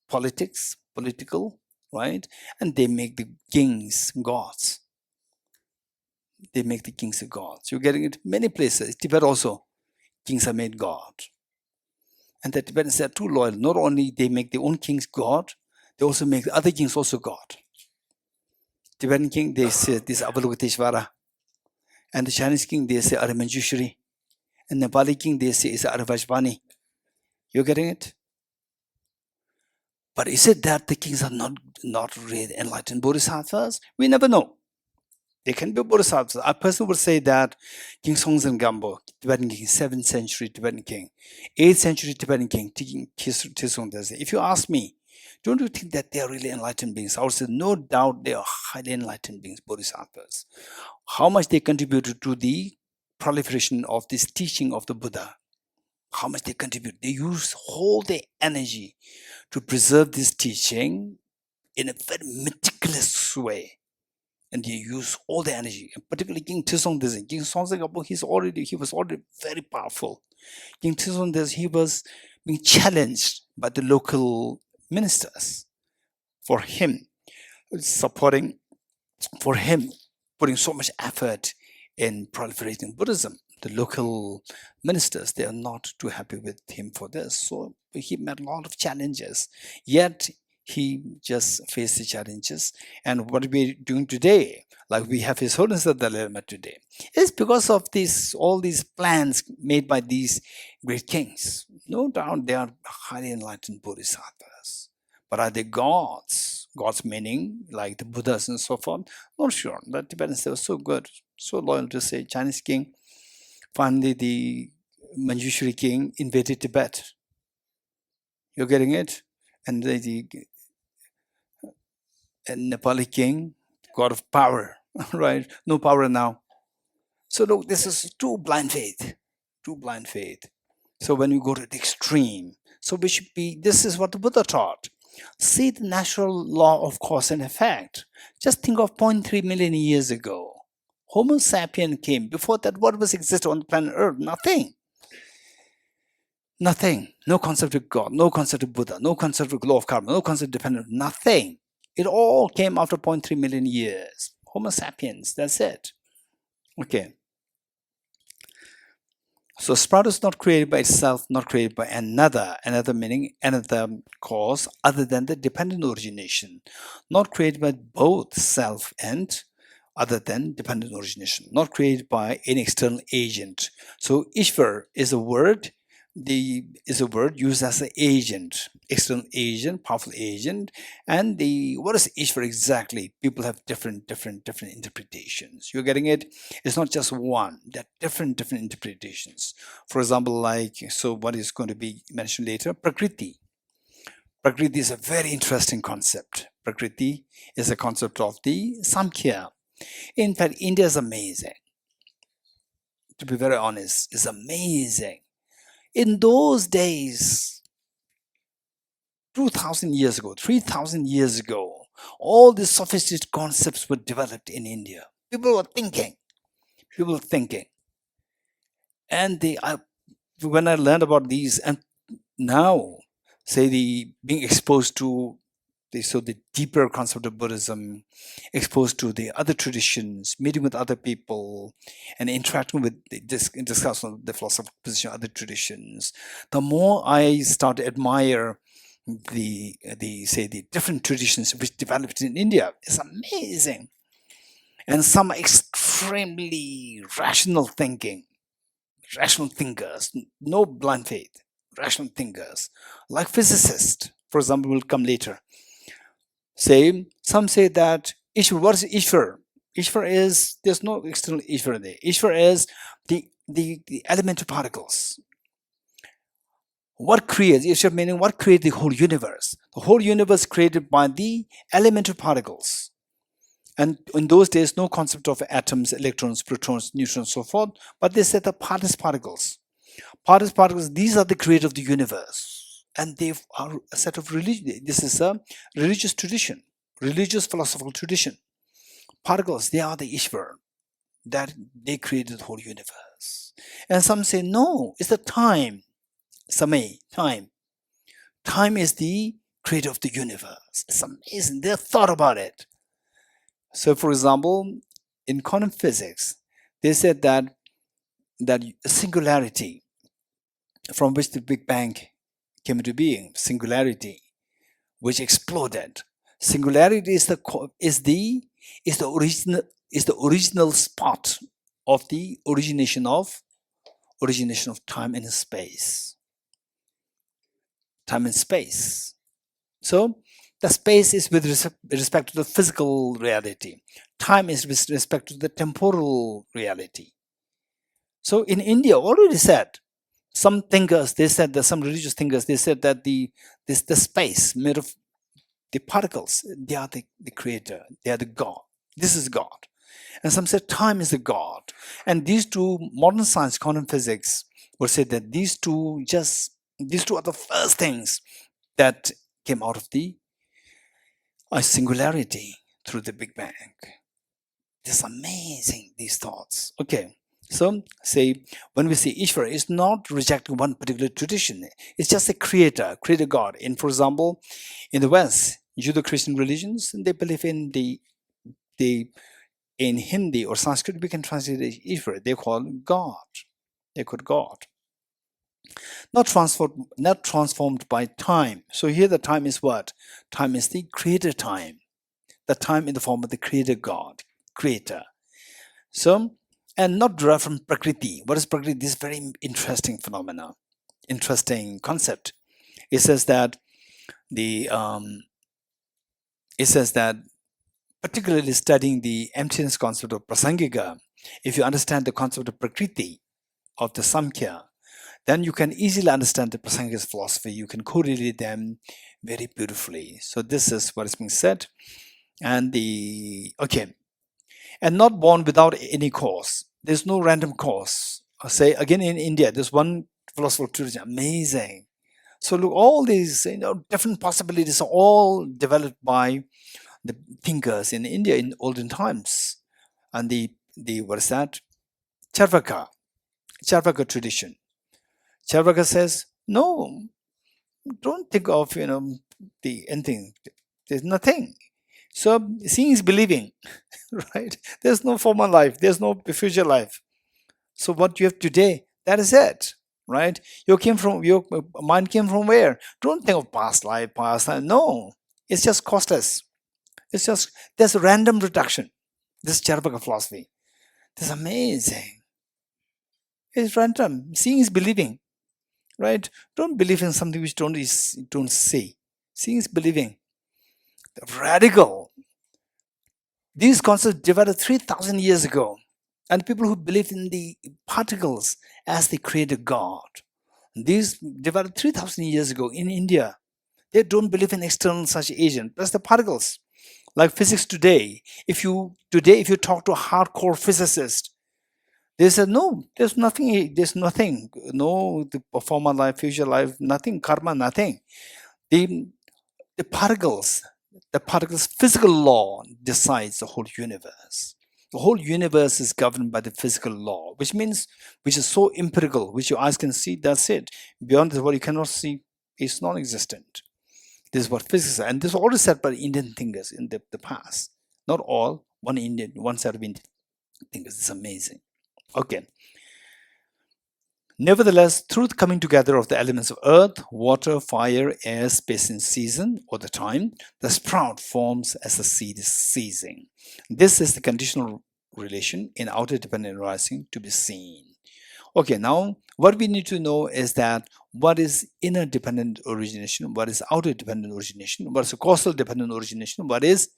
political, right? And they make the kings gods. They make the kings gods. You're getting it many places. Tibet also, kings are made God. And the Tibetans are too loyal. Not only they make their own kings God, they also make the other kings also God. Tibetan king, they say this Avalokiteshvara. And the Chinese king, they say Manjushri. And Nepali king, they say is Vajpani. You're getting it? But is it that the kings are not really enlightened bodhisattvas? We never know. They can be bodhisattvas. I personally would say that King Songtsen Gampo, Tibetan king, 7th century Tibetan king, 8th century Tibetan king, Tisung Desi. If you ask me, don't you think that they are really enlightened beings? I would say no doubt they are highly enlightened beings, bodhisattvas. How much they contributed to the proliferation of this teaching of the Buddha? How much they contribute? They use all their energy to preserve this teaching in a very meticulous way. And they use all the energy, and particularly King Tisong Desi. King Songtsen Gampo, he was already very powerful. King Tisong Desi, he was being challenged by the local ministers for him putting so much effort in proliferating Buddhism. The local ministers, they are not too happy with him for this. So he met a lot of challenges. Yet he just faced the challenges. And what we're doing today, like we have His Holiness the Dalai Lama today, is because of all these plans made by these great kings. No doubt they are highly enlightened bodhisattvas. But are they gods? Gods meaning like the Buddhas and so forth? Not sure. The Tibetans, they were so good, so loyal to say Chinese king. Finally, the Manjushri king invaded Tibet. You're getting it? And the Nepali king, god of power, right? No power now. So look, this is true blind faith. So when you go to the extreme, so we should be, this is what the Buddha taught. See the natural law of cause and effect. Just think of 0.3 million years ago. Homo sapien came. Before that, what was existed on the planet Earth? Nothing. Nothing. No concept of God, no concept of Buddha, no concept of law of karma, no concept of dependent, nothing. It all came after 0.3 million years. Homo sapiens, that's it. Okay. So sprout is not created by itself, not created by another meaning, another cause other than the dependent origination. Not created by both self and other than dependent origination. Not created by any external agent. So Ishvar is a word used as an agent, external agent, powerful agent. And what is Ishvar exactly? People have different interpretations. You're getting it? It's not just one. There are different interpretations. For example, so what is going to be mentioned later? Prakriti. Prakriti is a very interesting concept. Prakriti is a concept of the Samkhya. In fact, India is amazing. To be very honest, it's amazing. In those days, 2,000 years ago, 3,000 years ago, all these sophisticated concepts were developed in India. People were thinking. And when I learned about these, and now, say being exposed to the deeper concept of Buddhism, exposed to the other traditions, meeting with other people, and interacting with discussing the philosophical position of other traditions, the more I start to admire the different traditions which developed in India. It's amazing. And some extremely rational thinkers, no blind faith, rational thinkers, like physicists, for example, will come later. Some say that Ishvar, what is Ishvar? Ishvar is, there's no external Ishvar there. Ishvar is the elemental particles. What creates, Ishvar meaning what creates the whole universe? The whole universe created by the elemental particles. And in those days, no concept of atoms, electrons, protons, neutrons, so forth, but they said the particles. Particles, these are the creator of the universe. And they are a set of religion. This is a religious tradition, religious philosophical tradition. Particles, they are the Ishvar, that they created the whole universe. And some say, no, it's the time. Samay, time. Time is the creator of the universe. It's amazing. They thought about it. So, for example, in quantum physics, they said that singularity, from which the Big Bang came into being, singularity, which exploded. Singularity is the original spot of the origination of time and space. Time and space. So the space is with respect to the physical reality. Time is with respect to the temporal reality. So in India, already said, some thinkers, they said that some religious thinkers, they said that the space made of the particles, they are the creator, they are the God. This is God. And some said time is the God. And these two, modern science, quantum physics, would say that these two are the first things that came out of the singularity through the Big Bang. It's amazing, these thoughts. Okay. So, when we say Ishvara, it's not rejecting one particular tradition. It's just a creator God. And for example, in the West, Judeo-Christian religions, they believe in in Hindi or Sanskrit, we can translate it Ishvara. They call God. They call God. Not transformed by time. So here the time is what? Time is the creator time. The time in the form of the creator God, creator. So, and not derived from Prakriti. What is Prakriti? This very interesting phenomena, interesting concept. It says that particularly studying the emptiness concept of Prasangika, if you understand the concept of Prakriti, of the Samkhya, then you can easily understand the Prasangika's philosophy. You can correlate them very beautifully. So this is what is being said. And and not born without any cause. There's no random cause. Say again in India, there's one philosophical tradition, amazing. So look, all these different possibilities are all developed by the thinkers in India in olden times. And the what is that? Charvaka tradition. Charvaka says, No, don't think of, the anything. There's nothing. So seeing is believing, right? There's no former life. There's no future life. So what you have today, that is it, right? Your mind came from where? Don't think of past life, past life. No, it's just costless. It's just, there's a random reduction. This is Charvaka philosophy. That's amazing. It's random. Seeing is believing, right? Don't believe in something which don't see. Seeing is believing. Radical. These concepts developed 3,000 years ago. And people who believe in the particles as they created God, these developed 3,000 years ago in India. They don't believe in external such agent. That's the particles. Like physics today. If you talk to a hardcore physicist, they say, no, there's nothing, no the former life, future life, nothing, karma, nothing. The particles physical law decides the whole universe. The whole universe is governed by the physical law, which is so empirical, which your eyes can see, that's it. Beyond this, what you cannot see is non-existent. This is what physics is. And this was already said by Indian thinkers in the past. Not all, one set of Indian thinkers. It's amazing. Okay. Nevertheless, through the coming together of the elements of earth, water, fire, air, space, and season, or the time, the sprout forms as the seed is ceasing. This is the conditional relation in outer dependent arising to be seen. Okay, now what we need to know is that what is inner dependent origination, what is outer dependent origination, what is causal dependent origination, what is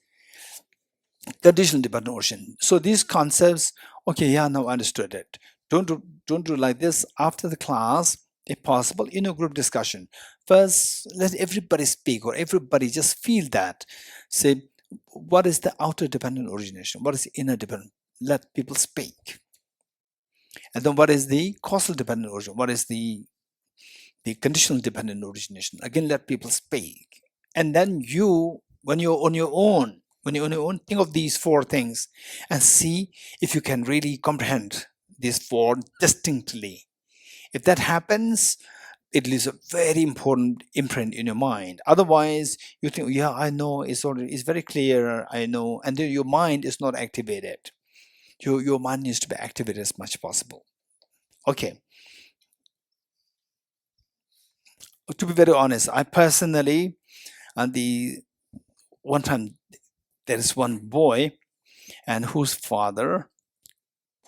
conditional dependent origination. So these concepts, okay, yeah, now I understood it. Don't do like this. After the class, if possible, in a group discussion, first let everybody speak, or everybody just feel that. Say, what is the outer dependent origination? What is the inner dependent? Let people speak. And then what is the causal dependent origination? What is the conditional dependent origination? Again, let people speak. And then you, when you're on your own, think of these four things and see if you can really comprehend these four distinctly. If that happens, it leaves a very important imprint in your mind. Otherwise, you think, yeah, I know, it's very clear, I know, and then your mind is not activated. Your mind needs to be activated as much as possible. Okay. To be very honest, I personally, one time there is one boy, and whose father,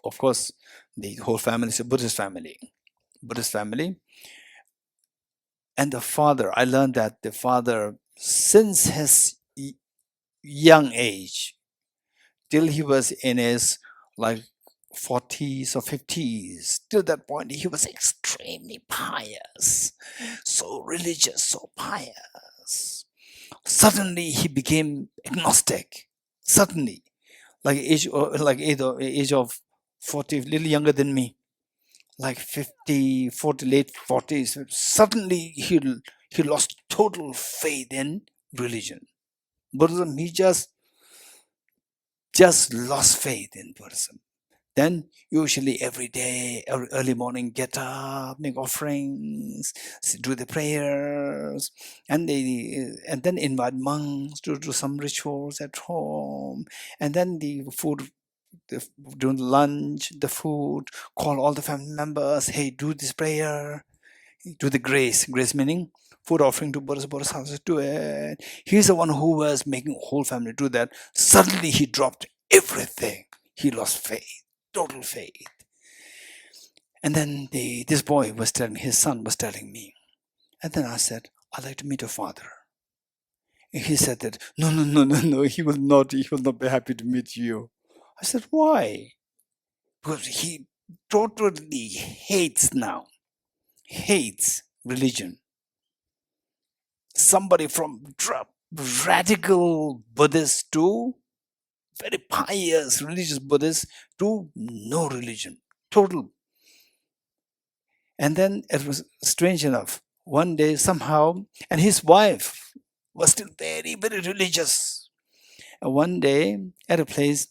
of course, the whole family is a Buddhist family. And the father, I learned that the father, since his young age, till he was in his 40s or 50s, till that point, he was extremely pious, so religious, so pious. Suddenly, he became agnostic. Suddenly, age of 40, a little younger than me, like 50, 40, late 40s. Suddenly, he lost total faith in religion. Buddhism, he just lost faith in Buddhism. Then usually every day, early morning, get up, make offerings, do the prayers, and then invite monks to do some rituals at home, and then the food, during lunch, the food, call all the family members, hey, do this prayer, do the grace meaning food offering to Bodhisattva, do it. He's the one who was making whole family do that. Suddenly he dropped everything. He lost faith. Total faith. And then this boy was telling me, his son was telling me. And then I said, I'd like to meet your father. And he said that, no, he will not be happy to meet you. I said, why? Because he totally hates religion. Somebody from radical Buddhist to very pious religious Buddhist to no religion, total. And then it was strange enough. One day somehow, and his wife was still very, very religious. And one day at a place,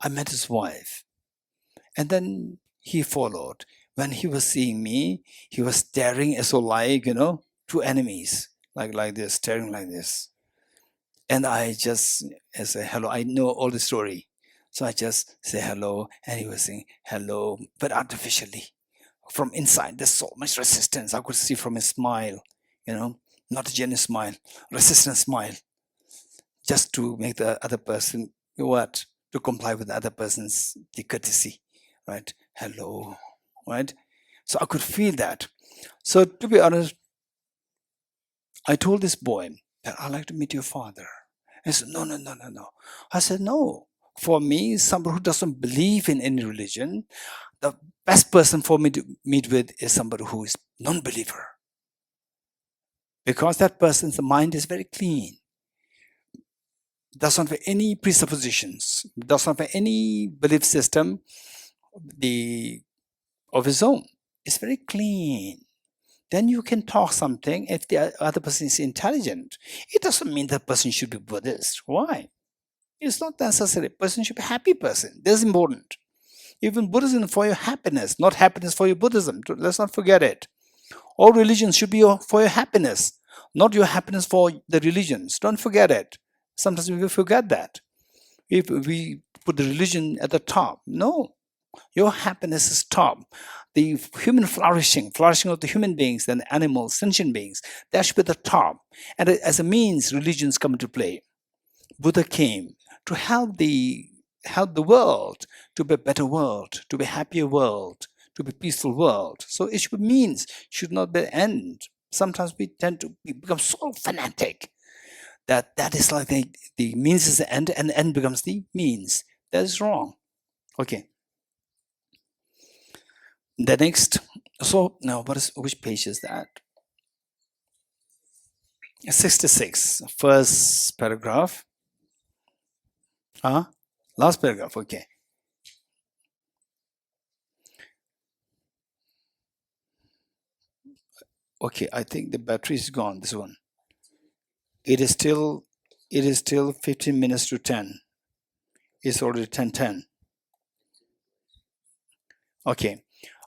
I met his wife. And then he followed. when he was seeing me, he was staring as so like, two enemies, like this, staring like this. And I just say hello. I know all the story. So I just say hello, and he was saying hello, but artificially. From inside, there's so much resistance. I could see from his smile, not a genuine smile, resistant smile, just to make the other person, what? To comply with the other person's courtesy, right? Hello, right? So I could feel that. So to be honest, I told this boy that I'd like to meet your father. He said, no. I said, no. For me, somebody who doesn't believe in any religion, the best person for me to meet with is somebody who is non-believer. Because that person's mind is very clean. Doesn't have any presuppositions, doesn't have any belief system of his own. It's very clean. Then you can talk something. If the other person is intelligent, it doesn't mean that person should be Buddhist. Why? It's not necessary. Person should be a happy person. That's important. Even Buddhism for your happiness, not happiness for your Buddhism. Let's not forget it. All religions should be for your happiness, not your happiness for the religions. Don't forget it. Sometimes we forget that. If we put the religion at the top, no. Your happiness is top. The human flourishing of the human beings and the animals, sentient beings, that should be the top. And as a means, religions come into play. Buddha came to help the world to be a better world, to be a happier world, to be a peaceful world. So it should be means, should not be the end. Sometimes we tend to become so fanatic that is like the means is the end and the end becomes the means. That is wrong. Okay. The next, so now which page is that? 66, first paragraph. Last paragraph, okay. Okay, I think the battery is gone, this one. It is still 15 minutes to 10. It's already 10:10. Okay.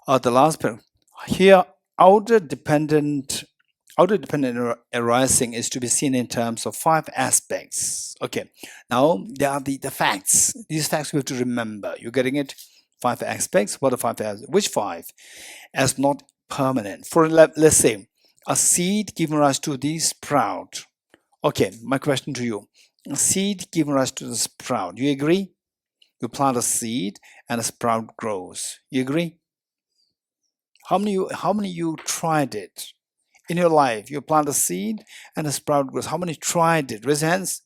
The last paragraph. Here, outer dependent arising is to be seen in terms of 5 aspects. Okay. Now, there are the facts. These facts we have to remember. You're getting it? 5 aspects. What are 5 aspects? Which 5? As not permanent. For let's say, a seed giving rise to the sprout. Okay, my question to you. A seed giving rise to the sprout. You agree? You plant a seed and a sprout grows. You agree? How many you tried it? In your life, you plant a seed and a sprout grows. How many tried it? Raise hands.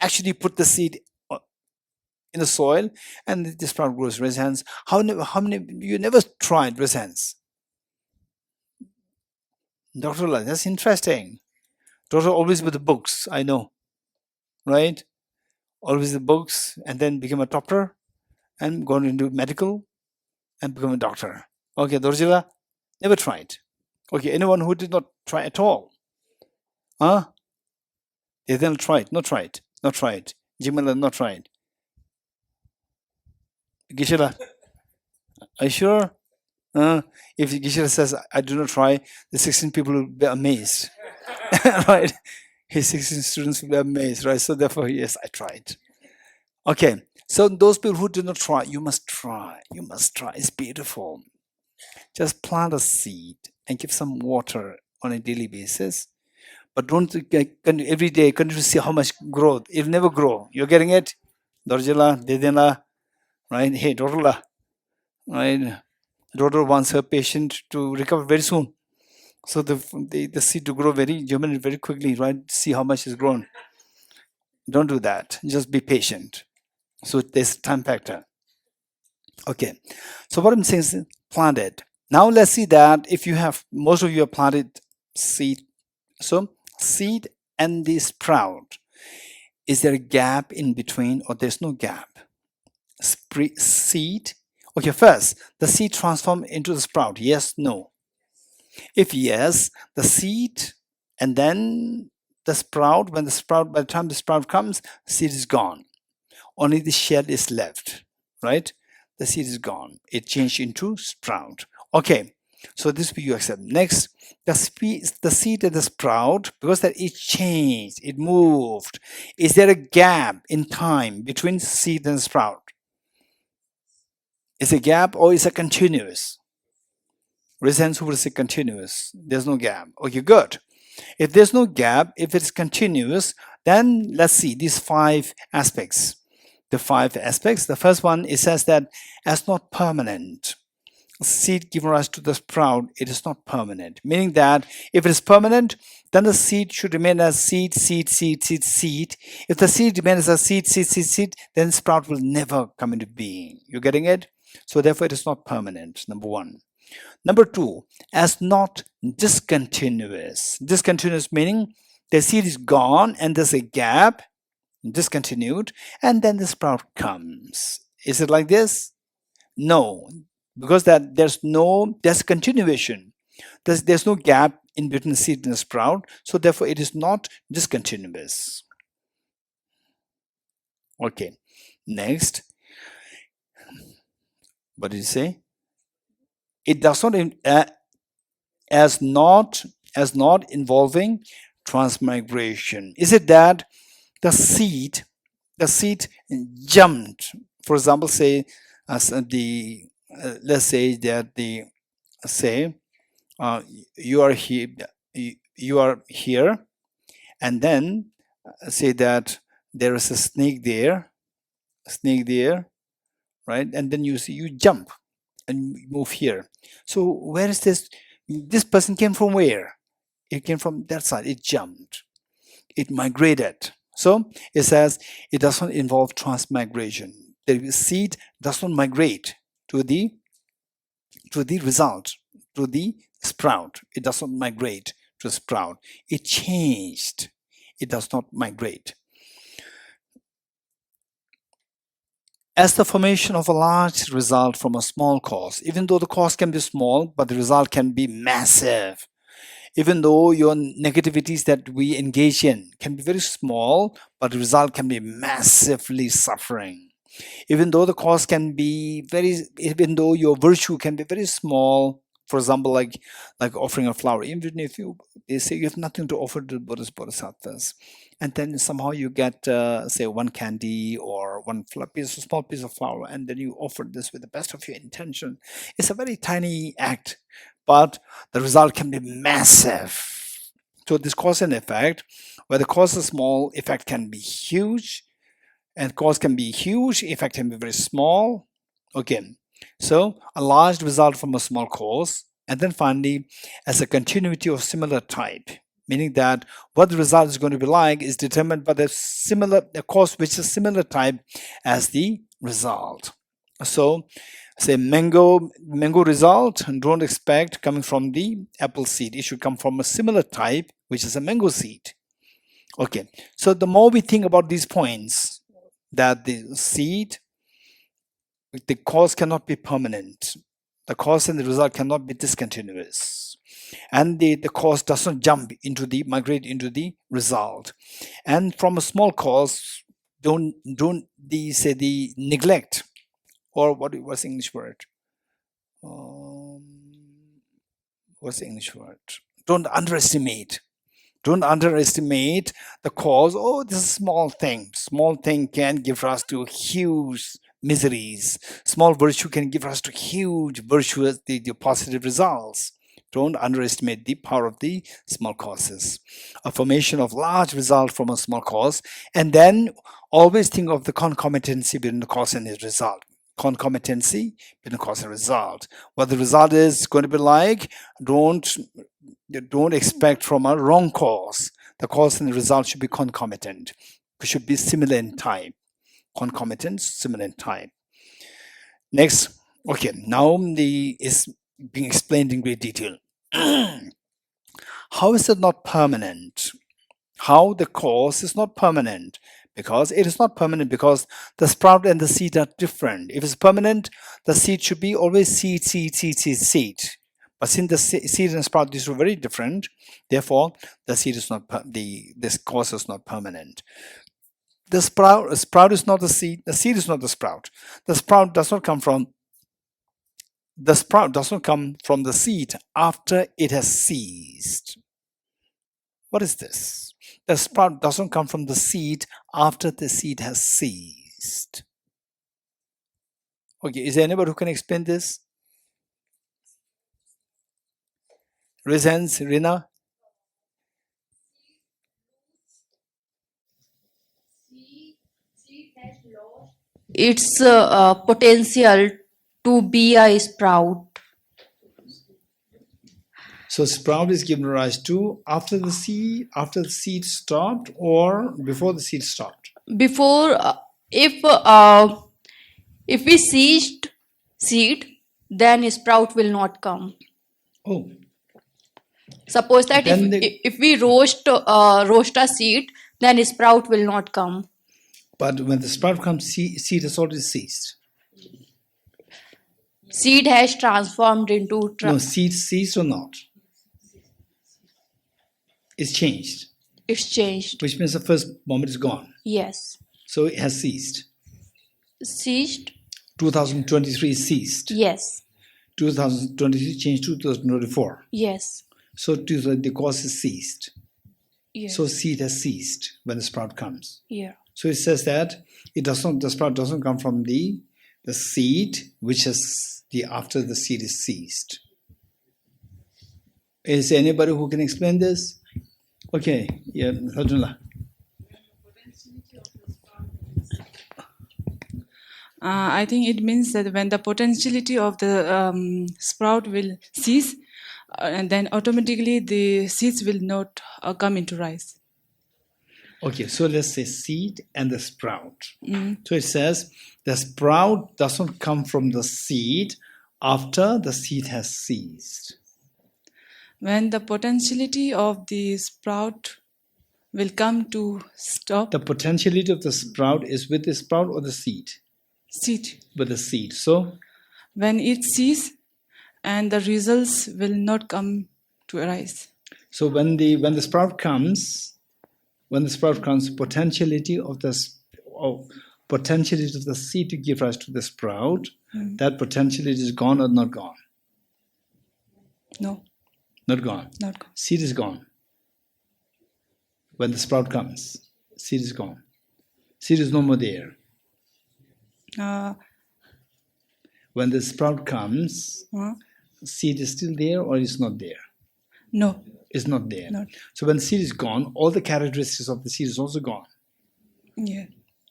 Actually put the seed in the soil and the sprout grows. Raise hands. How many you never tried? Raise hands. Dr. Lal, that's interesting. Doctor always with the books, I know. Right? Always the books, and then become a doctor and gone into medical and become a doctor. Okay, Dorjila, never tried. Okay, anyone who did not try at all? They then tried, not tried. Jimala, not tried. Gishela, are you sure? If Gishela says, I do not try, the 16 people will be amazed. Right? His 16 students will be amazed, right? So therefore, yes, I tried. Okay, so those people who do not try, you must try. You must try. It's beautiful. Just plant a seed and give some water on a daily basis. But don't every day continue to see how much growth. It'll never grow. You're getting it? Dorjila, Dedena, right? Hey, Dorla, right? Daughter wants her patient to recover very soon. So the seed to grow very quickly, right? See how much is grown. Don't do that. Just be patient. So there's a time factor. Okay. So what I'm saying is plant it. Now let's see that if you have, most of you have planted seed. So seed and the sprout. Is there a gap in between or there's no gap? Seed. Okay, first, the seed transforms into the sprout. Yes, no. If yes, the seed and then the sprout, by the time the sprout comes, seed is gone. Only the shell is left, right? The seed is gone. It changed into sprout. Okay, so this you accept. Next, the seed and the sprout, because that it changed, it moved. Is there a gap in time between seed and sprout? Is a gap or is it continuous? Resistance will say continuous. There's no gap. Okay, good. If there's no gap, if it's continuous, then let's see these 5 aspects. The 5 aspects. The first one, it says that as not permanent. Seed given rise to the sprout, it is not permanent. Meaning that if it is permanent, then the seed should remain as seed, seed, seed, seed, seed. If the seed remains as seed, seed, seed, seed, then sprout will never come into being. You're getting it? So therefore it is not permanent, number 1. Number 2, as not discontinuous. Discontinuous meaning the seed is gone and there's a gap, discontinued, and then the sprout comes. Is it like this? No, because there's continuation. There's no gap in between the seed and the sprout, so therefore it is not discontinuous. Okay, next. What did you say? It does not as not involving transmigration. Is it that the seed jumped? For example, say let's say that you are here, and then say that there is a snake there, right? And then you jump and move here. So where is this person came from? Where? It came from that side. It jumped, it migrated. So it says it does not involve transmigration. The seed does not migrate to the result, to the sprout. It does not migrate to sprout. It changed. It does not migrate. As the formation of a large result from a small cause, even though the cause can be small, but the result can be massive. Even though your negativities that we engage in can be very small, but the result can be massively suffering. Even though the cause can be even though your virtue can be very small, for example, like offering a flower, even if they say you have nothing to offer to Buddhist Bodhisattvas, and then somehow you get say one candy or one small piece of flower, and then you offer this with the best of your intention. It's a very tiny act, but the result can be massive. So this cause and effect, where the cause is small, effect can be huge, and cause can be huge, effect can be very small. Okay, so a large result from a small cause, and then finally as a continuity of similar type, meaning that what the result is going to be like is determined by the cause which is similar type as the result. So say mango result, and don't expect coming from the apple seed. It should come from a similar type, which is a mango seed. Okay, so the more we think about these points, that the seed, the cause cannot be permanent. The cause and the result cannot be discontinuous. And the cause does not migrate into the result. And from a small cause, don't the neglect, or what's the English word? What's the English word? Don't underestimate. Don't underestimate the cause. Oh, this is a small thing. Small thing can give rise to huge miseries. Small virtue can give rise to huge virtuous, the positive results. Don't underestimate the power of the small causes. A formation of large result from a small cause, and then always think of the concomitancy between the cause and its result. Concomitancy between the cause and result. What the result is going to be like, don't expect from a wrong cause. The cause and the result should be concomitant. It should be similar in type. Concomitant, similar in type. Next, okay, now is being explained in great detail. How is it not permanent? How the cause is not permanent? Because it is not permanent because the sprout and the seed are different. If it's permanent, the seed should be always seed, seed, seed, seed, seed. But since the seed and sprout, these are very different, therefore the seed is not this cause is not permanent. The sprout is not the seed is not the sprout. The sprout does not come from the sprout does not come from the seed after it has ceased. What is this? The sprout doesn't come from the seed after the seed has ceased. Okay, is there anybody who can explain this? Raise hands, Rina. Its potential to be a sprout. So sprout is given rise to after the seed stopped, or before the seed stopped? Before, if we seized seed, then a sprout will not come. Oh, Suppose that Then if we roast a seed, then a sprout will not come. but when the sprout comes, seed has already ceased. Seed has transformed into No, seed ceased or not? It's changed, it's changed. which means the first moment is gone. Yes. So it has ceased. Ceased? 2023 ceased. Yes. 2023 changed to 2024. Yes. So the cause is ceased. Yes. So seed has ceased when the sprout comes. Yeah. So it says that the sprout doesn't come from the seed, which is after the seed is ceased. Is there anybody who can explain this? Okay, yeah, Rajula. I think it means that when the potentiality of the sprout will cease, and then automatically the seeds will not come into rise. Okay, so let's say seed and the sprout. So it says the sprout doesn't come from the seed after the seed has ceased. When the potentiality of the sprout will come to stop. The potentiality of the sprout is with the sprout or the seed? Seed. With the seed. So? When it ceases, and the results will not come to arise. So when the sprout comes, potentiality of the seed to give rise to the sprout, that potentiality is gone or not gone? No. Not gone. Not gone. Seed is gone. When the sprout comes, seed is gone. Seed is no more there. When the sprout comes, seed is still there or is not there? No. It's not there. Not. So when the seed is gone, all the characteristics of the seed is also gone. Yeah.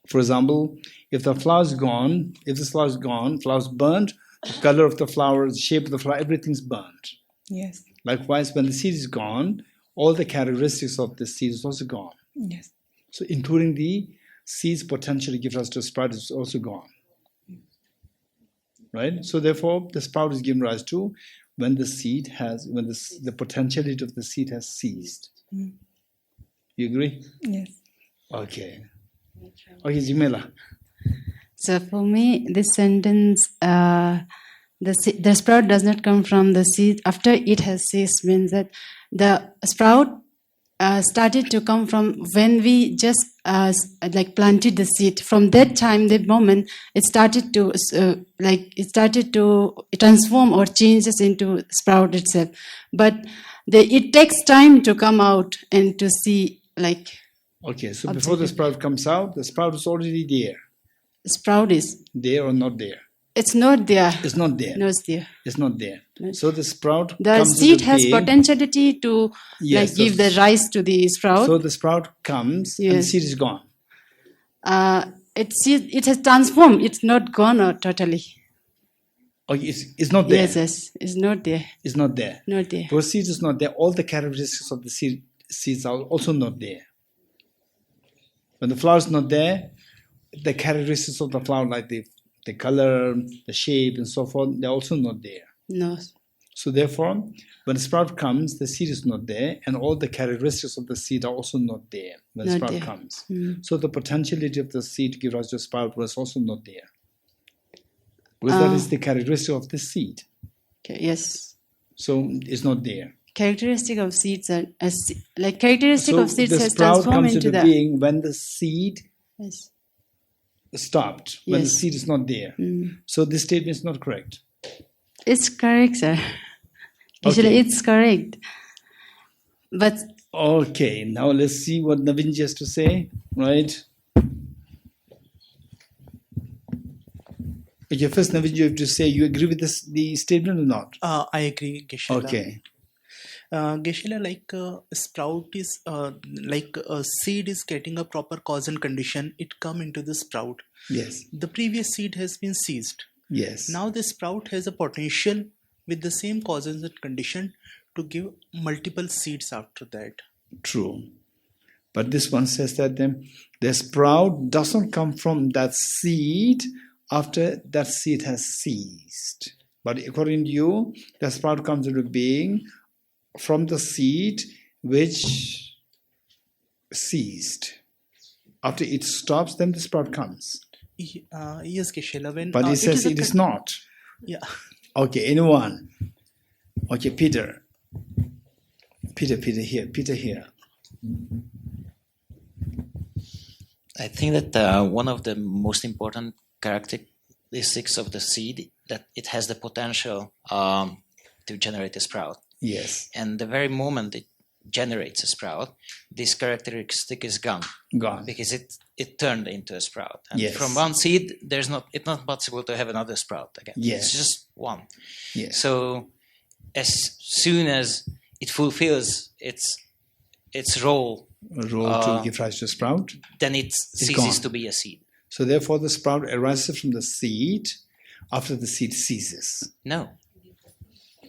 For example, if the flower is gone, flower is burnt, the color of the flower, the shape of the flower, everything's burnt. Yes. Likewise, when the seed is gone, all the characteristics of the seed is also gone. Yes. So including the seed's potential to give rise to a sprout is also gone. Right? So therefore, the sprout is given rise to when the potentiality of the seed has ceased. You agree? Yes. Okay. Okay, Jimela. So for me, this sentence, the sprout does not come from the seed after it has ceased, means that the sprout started to come from when we just planted the seed. From that time, that moment, it started to transform or changes into sprout itself. But it takes time to come out and to see Okay, so before the sprout comes out, the sprout is already there. Sprout is there or not there? It's not there. It's not there. No, it's there. It's not there. So the sprout. The seed has potentiality to give the rise to the sprout. So the sprout comes and the seed is gone. It has transformed. It's not gone totally. Oh, it's not there. Yes, it's not there. It's not there. Not there. Because seed is not there. All the characteristics of the seeds are also not there. When the flower is not there, the characteristics of the flower, like the color, the shape, and so forth, they're also not there. No. So therefore, when the sprout comes, the seed is not there, and all the characteristics of the seed are also not there when the sprout comes. So the potentiality of the seed to give rise to a sprout was also not there. Because that is the characteristic of the seed. Okay, yes. So it's not there. Characteristic of seeds are characteristic of seeds has transformed transformed into being when the seed stopped, when the seed is not there. So this statement is not correct. It's correct, sir. Okay. It's correct. But okay, now let's see what Navin has to say, right? Okay, first Navin, you have to say you agree with the statement or not? I agree, Geshe. Okay. Geshe, like sprout is like a seed is getting a proper cause and condition. It come into the sprout. Yes. The previous seed has been seized. Yes. Now the sprout has a potential with the same causes and condition to give multiple seeds after that. True. But this one says that the sprout doesn't come from that seed after that seed has ceased. But according to you, the sprout comes into being from the seed which ceased. After it stops, then the sprout comes. Yes, Geshe. When but it says it is not. Yeah. Okay, anyone? Okay, Peter. Peter here. I think that one of the most important characteristics of the seed that it has the potential to generate a sprout. Yes. And the very moment it generates a sprout, this characteristic is gone. Because it turned into a sprout. And yes. From one seed, it's not possible to have another sprout again. Yes. It's just one. Yes. So as soon as it fulfills its role to give rise to a sprout, then it ceases to be a seed. So therefore the sprout arises from the seed after the seed ceases. No.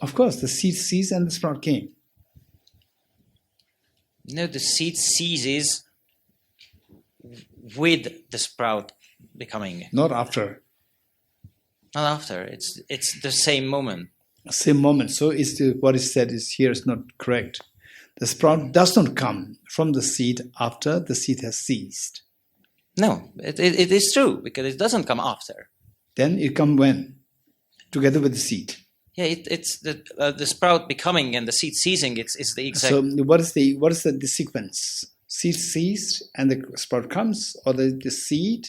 Of course, the seed ceased and the sprout came. No, the seed ceases with the sprout becoming. Not after. Not after. It's the same moment. Same moment. So what is said is here is not correct. The sprout does not come from the seed after the seed has ceased. No, it is true because it doesn't come after. Then it comes when? Together with the seed. Yeah, it's the sprout becoming and the seed ceasing. It's the exact. So what is the sequence? Seed ceased and the sprout comes, or the seed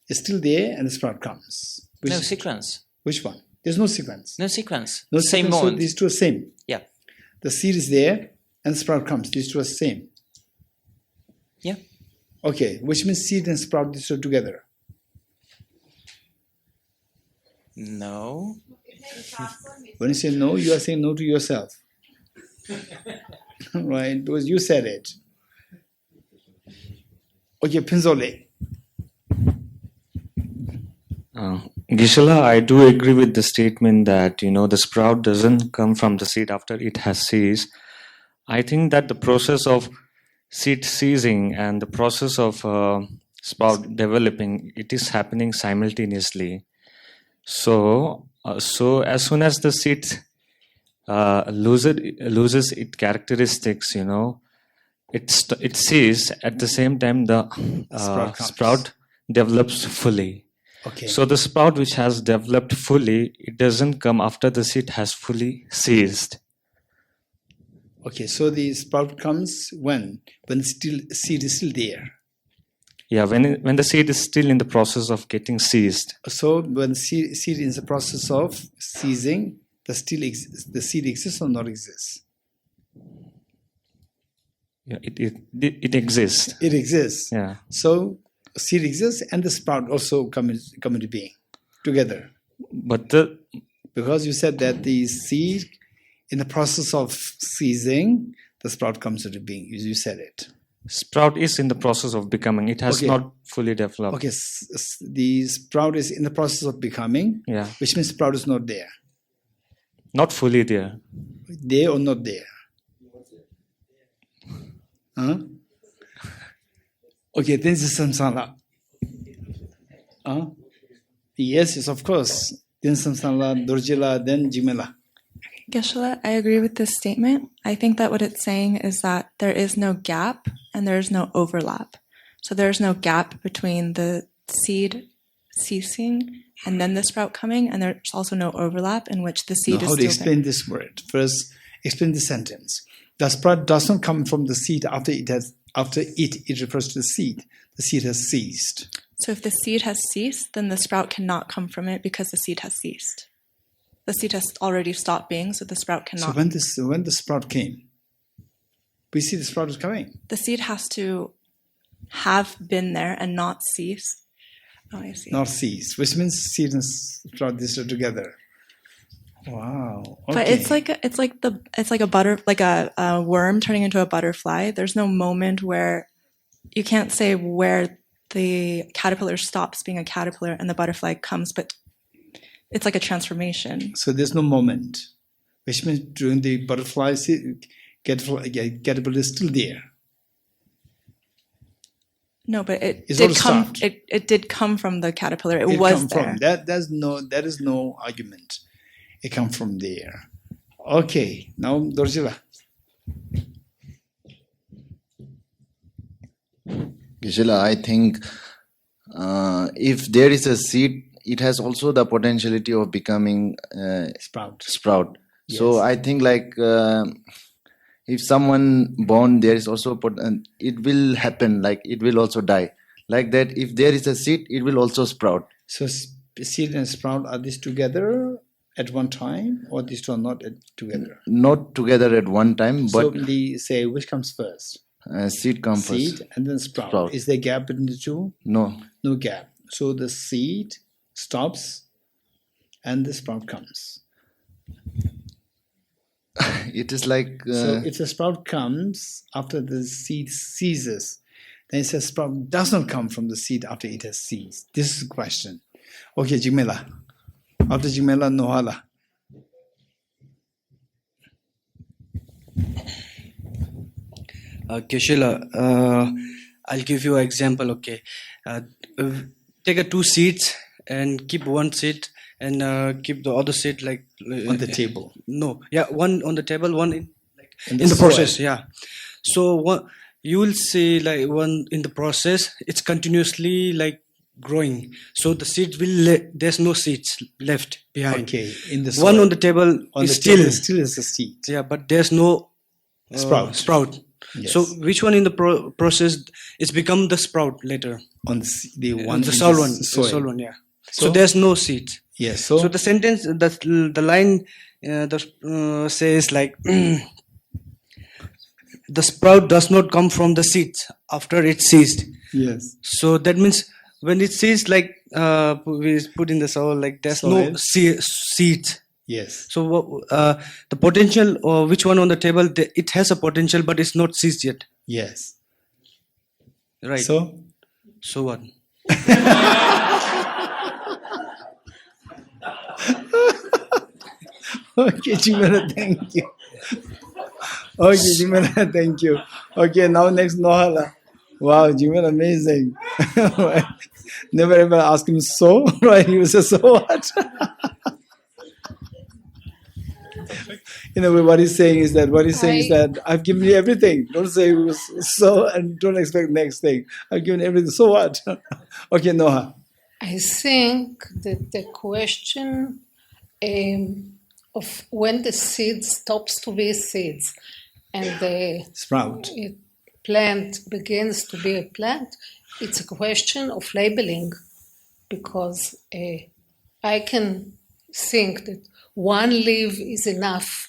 is still there and the sprout comes? No sequence. Which one? There's no sequence. No sequence. No same sequence, moment. So these two are same. Yeah. The seed is there and the sprout comes. These two are same. Yeah. Okay, which means seed and sprout, these two are together. No. When you say no, you are saying no to yourself. Right? Because you said it. Okay, Pinzole. Geshe, I do agree with the statement that, the sprout doesn't come from the seed after it has ceased. I think that the process of seed ceasing and the process of sprout developing, it is happening simultaneously. So as soon as the seed loses its characteristics, it ceases. At the same time, the sprout develops fully. Okay. So the sprout which has developed fully, it doesn't come after the seed has fully ceased. Okay, so the sprout comes when seed is still there. Yeah, when the seed is still in the process of getting seized. So when seed is in the process of ceasing, the seed exists or not exists? Yeah, it exists. It exists. Yeah. So seed exists and the sprout also come into being together. But because you said that the seed in the process of ceasing, the sprout comes into being. You said it. Sprout is in the process of becoming. It has not fully developed. Okay, the sprout is in the process of becoming. Yeah. Which means sprout is not there. Not fully there. There or not there? Huh? Okay, then this is samsara. Yes, of course. Then samsara, dorjila, then jimela. Geshe, I agree with this statement. I think that what it's saying is that there is no gap and there is no overlap. So there's no gap between the seed ceasing and then the sprout coming, and there's also no overlap in which the seed is how still to explain there. this word? First, explain the sentence. The sprout does not come from the seed after it refers to the seed. The seed has ceased. So if the seed has ceased, then the sprout cannot come from it because the seed has ceased. the seed has already stopped being, so the sprout cannot. So when the sprout came, we see the sprout is coming. The seed has to have been there and not cease. Oh, I see. Not cease, which means seed and sprout, these are together. Wow. Okay. But it's like a worm turning into a butterfly. There's no moment where you can't say where the caterpillar stops being a caterpillar and the butterfly comes, but it's like a transformation. So there's no moment, which means during the butterfly, caterpillar is still there. No, but it It's did all come. stopped. It did come from the caterpillar. It It was come there. from that is no argument. It comes from there. Okay, now Dorjila. Geshe-la, I think if there is a seed, it has also the potentiality of becoming sprout. Yes. So I think if someone born, there is also it will happen. Like it will also die. Like that, if there is a seed, it will also sprout. So seed and sprout, are these together at one time, or these two are not together? Not together at one time, but So the say which comes first? seed comes first. Seed and then sprout. Is there a gap between the two? No. No gap. So the seed stops and the sprout comes. It is like so if the sprout comes after the seed ceases, then it says sprout does not come from the seed after it has ceased. This is the question. Okay, Jimela. After Jimela, Nohala. Geshe-la, I'll give you an example. Okay, take two seeds and keep one seed and keep the other seed like On the table. No, yeah, one on the table, one in In the soil. process. Yeah, so one you will see like one in the process. It's continuously like growing. So the seeds will there's no seeds left behind. Okay, in the one soil. on the table On is the table still is a seed. Yeah, but there's no Sprout. Yes. So which one in the process it's become the sprout later? On the one the in soil the one, soil. the soil one, yeah. So, So- there's no seeds. Yes. So the sentence, the line says like the sprout does not come from the seeds after it ceased. Yes. So that means when it ceased, like we put in the soil, like there's no seeds. Yes. So the potential, or which one on the table, it has a potential, but it's not seized yet. Yes. Right. So what? Okay, Jimena, thank you. Okay, Jimena, thank you. Okay, now next Nohala. Wow, Jimena, amazing. Never ever ask him so, right? He was so what? You know what he's saying is that I've given you everything. Don't say it was so and don't expect next thing. I've given everything. So what? Okay, Noha. I think that the question of when the seed stops to be seeds and the Sprout. Plant begins to be a plant, it's a question of labeling, because I can think that one leaf is enough,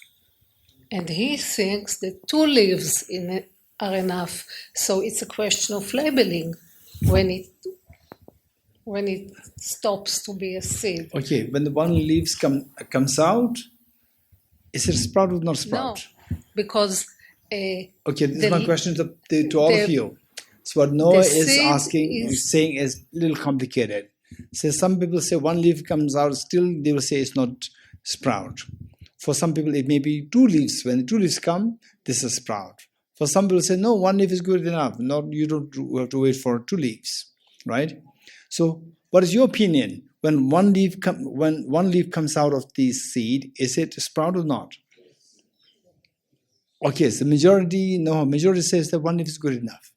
and he thinks that two leaves are enough. So it's a question of labeling when it stops to be a seed. Okay, when the one leaves comes out, is it sprout or not sprout? No, because okay, this is my question to all of you. So what Noah is saying is a little complicated. So some people say one leaf comes out, still they will say it's not sprout. For some people it may be two leaves. When the two leaves come, this is sprout. For some people say no, one leaf is good enough. No, you don't have to wait for two leaves, right? So what is your opinion? When one leaf comes out of the seed, is it sprout or not? Okay, so majority says that one leaf is good enough.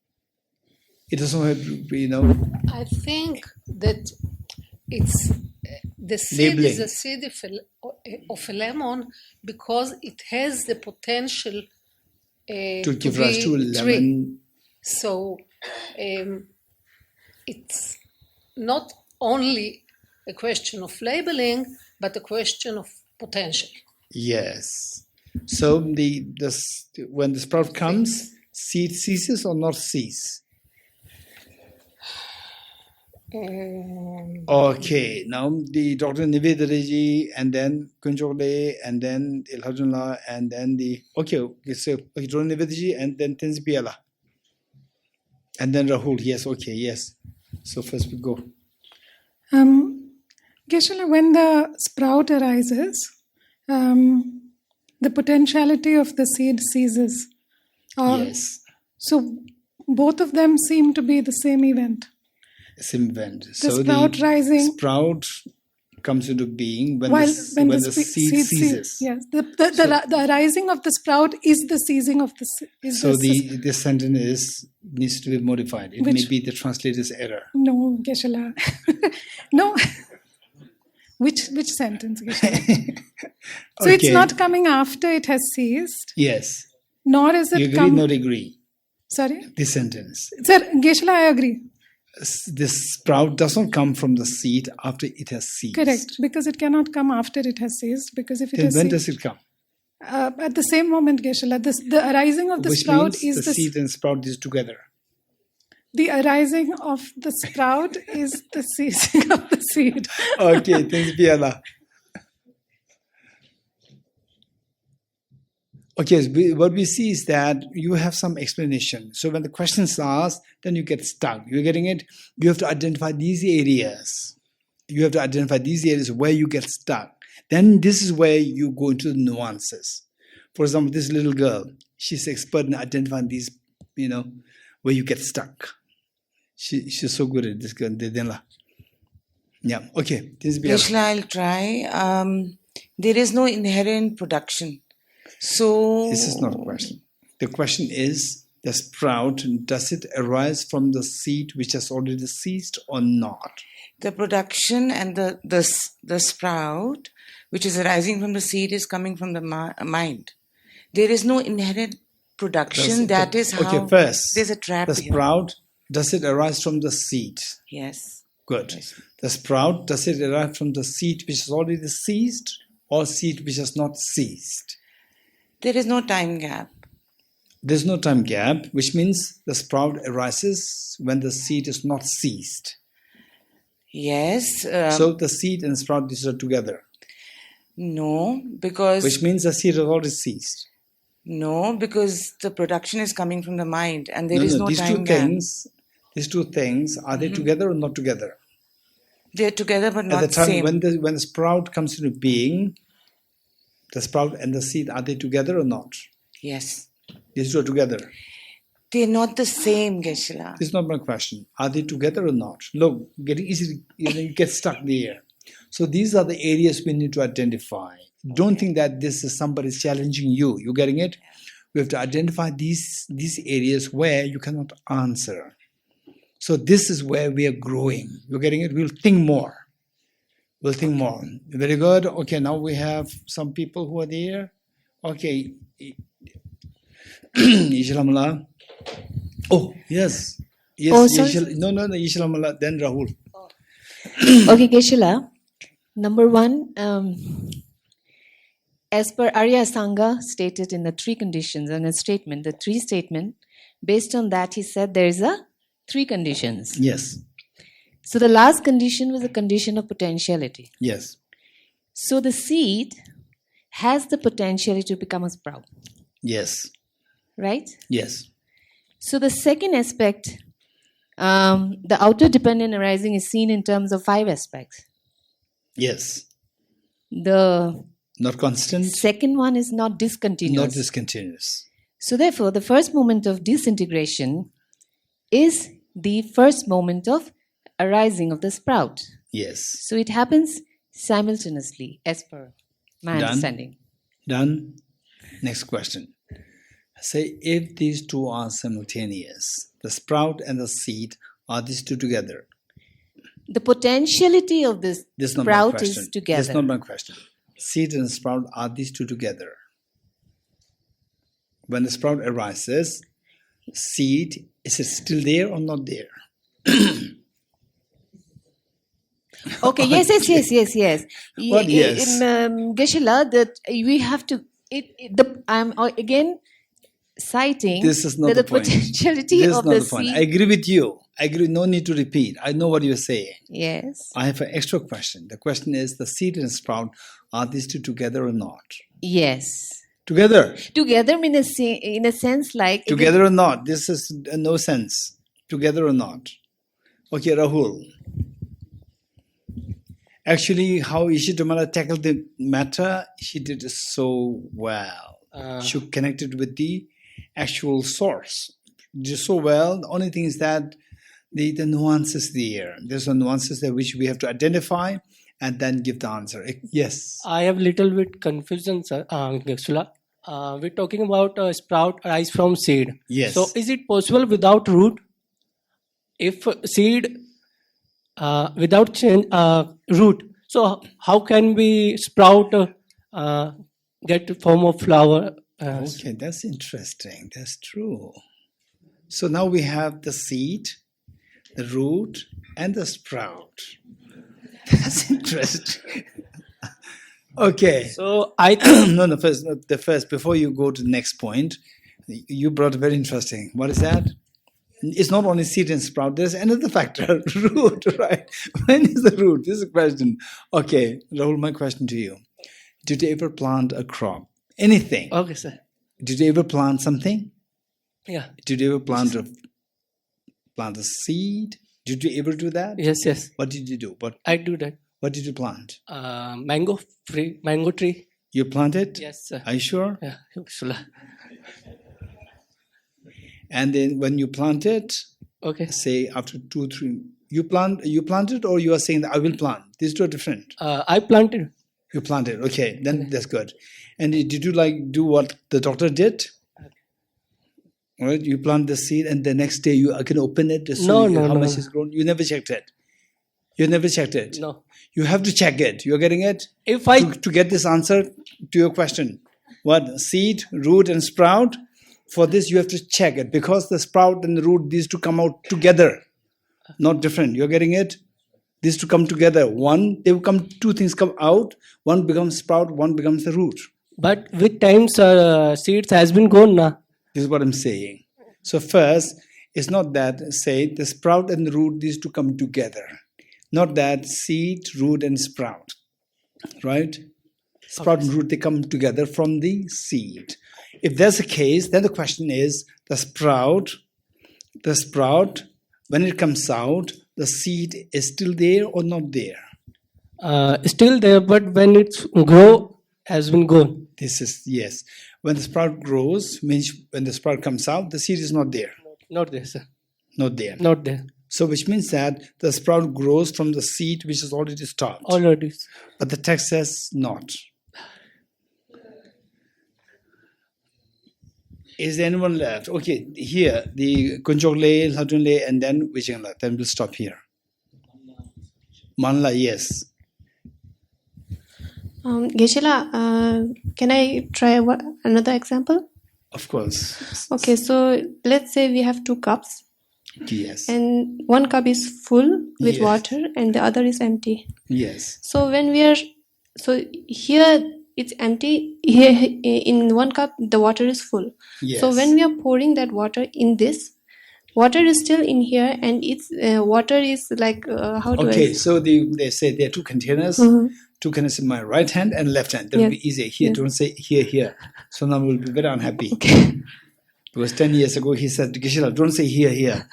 It doesn't have to be, I think that it's the seed Labeling. is a seed of a lemon because it has the potential to give rise to a lemon. tree. So it's not only a question of labeling, but a question of potential. Yes. So when the sprout comes, seed ceases or not cease? Okay, now the Dr. Nivedaraji and then Kunjole and then Ilhajunla and then so Dr. Nivedaraji and then Tenzpiala. And then Rahul, yes, okay, yes. So first we go. Geshe, when the sprout arises, the potentiality of the seed ceases. Yes. So both of them seem to be the same event. Same event. The sprout rising. Sprout comes into being when the seed ceases. Yes, the rising of the sprout is the ceasing of the seed. So the sentence needs to be modified. It may be the translator's error. No, Geshe. No. Which sentence, Geshe? So it's not coming after it has ceased. Yes. Nor is it you agree, not agree. Sorry? This sentence. Sir, Geshe, I agree. This sprout does not come from the seed after it has ceased. Correct, because it cannot come after it has ceased. Because if it then has when ceased, does it come? At the same moment, Geshe, the arising of the Which sprout means is the seed and sprout is together. The arising of the sprout is the ceasing of the seed. Okay, thanks, Piala. Okay, what we see is that you have some explanation. So when the question is asked, then you get stuck. You're getting it? You have to identify these areas. You have to identify these areas where you get stuck. Then this is where you go into the nuances. For example, this little girl, she's expert in identifying these, where you get stuck. She's so good at this girl. Yeah, okay. Geshe, I'll try. There is no inherent production. So this is not a question. The question is, the sprout, does it arise from the seed which has already ceased or not? The production and the sprout, which is arising from the seed, is coming from the mind. There is no inherent production. That is how. Okay, first, there's a trap. The sprout, does it arise from the seed? Yes. Good. Yes. The sprout, does it arise from the seed which has already ceased or seed which has not ceased? There is no time gap. There's no time gap, which means the sprout arises when the seed is not ceased. Yes. So the seed and sprout, these are together. No, because... Which means the seed has already ceased. No, because the production is coming from the mind and there is no time gap. These two things, are they together or not together? They're together but not At the time same. when the sprout comes into being, the sprout and the seed, are they together or not? Yes. These two are together. They're not the same, Geshe. This is not my question. Are they together or not? Look, getting easily, you get stuck there. So these are the areas we need to identify. Don't think that this is somebody challenging you. You getting it? We have to identify these areas where you cannot answer. So this is where we are growing. You're getting it? We'll think more. We'll think more. Very good. Okay, now we have some people who are there. Okay. Ishalamala. Oh, yes. Yes. Oh, sorry. No, Ishalamala, then Rahul. Okay, Geshe. Number one, as per Arya Sangha stated in the three conditions and a statement, the three statement, based on that he said there is a three conditions. Yes. So the last condition was a condition of potentiality. Yes. So the seed has the potentiality to become a sprout. Yes. Right? Yes. So the second aspect, the outer dependent arising is seen in terms of 5 aspects. Yes. The not constant. Second one is not discontinuous. Not discontinuous. So therefore, the first moment of disintegration is the first moment of arising of the sprout. Yes. So it happens simultaneously, as per my understanding. Done. Next question. Say if these two are simultaneous, the sprout and the seed, are these two together? The potentiality of this sprout is together. That's not my question. Seed and sprout, are these two together? When the sprout arises, seed, is it still there or not there? Okay, yes. What yes? Geshe-la, that we have to. I'm again citing This is not that the the point. potentiality This is of not the the point. seed. I agree with you. I agree. No need to repeat. I know what you're saying. Yes. I have an extra question. The question is: the seed and sprout, are these two together or not? Yes. Together. Together in a sense like Together or not? This is no sense. Together or not? Okay, Rahul. Actually, how Ishidamara tackled the matter, she did it so well. She connected with the actual source. Did so well. The only thing is that the nuances there. There's some nuances there which we have to identify and then give the answer. Yes. I have little bit confusion, sir. Geshe-la. We're talking about sprout arise from seed. Yes. So is it possible without root? If seed without root, so how can we sprout get form of flower? Okay, that's interesting. That's true. So now we have the seed, the root, and the sprout. That's interesting. Okay. So I think first, before you go to the next point, you brought a very interesting. What is that? It's not only seed and sprout. There's another factor, root, right? When is the root? This is a question. Okay, Rahul, my question to you. Did you ever plant a crop? Anything? Okay, sir. Did you ever plant something? Yeah. Did you ever plant a seed? Did you ever do that? Yes. What did you do? I do that. What did you plant? Mango tree. You planted? Yes, sir. Are you sure? Yeah. And then when you plant it, okay, say after 2-3, you planted, or you are saying that I will plant? These two are different. I planted. You planted, okay, then that's good. And did you do what the doctor did? All right, you plant the seed, and the next day you can open it. No. How much is grown? You never checked it. You never checked it. No. You have to check it. You're getting it. If I to get this answer to your question, what seed, root, and sprout? For this, you have to check it, because the sprout and the root, these two come out together, not different. You're getting it? These two come together. Two things come out. One becomes sprout, one becomes the root. But with time, seeds has been grown now. This is what I'm saying. So first, it's not that, say, the sprout and the root, these two come together. Not that seed, root, and sprout. Right? Sprout and root, they come together from the seed. If that's the case, then the question is, the sprout, when it comes out, the seed is still there or not there? Still there, but when it's grow, has been gone. This is, yes. When the sprout grows, means when the sprout comes out, the seed is not there. Not there, sir. Not there. Not there. So which means that the sprout grows from the seed which is already stopped. Already. But the text says not. Is there anyone left? Okay, here, the Kunjogle, Ladunle, and then Vijayala. Then we'll stop here. Manla, yes. Geshe-la, can I try another example? Of course. Okay, so let's say we have 2 cups. Yes. And one cup is full with Yes. water and the other is empty. Yes. So when here it's empty, here in one cup the water is full. Yes. So when we are pouring that water in this, water is still in here, and it's water is like So they say there are 2 containers. Mhm. 2 containers in my right hand and left hand. That will be easier. Here, don't say here. So now we'll be very unhappy. Because 10 years ago he said, Geshe-la, don't say here.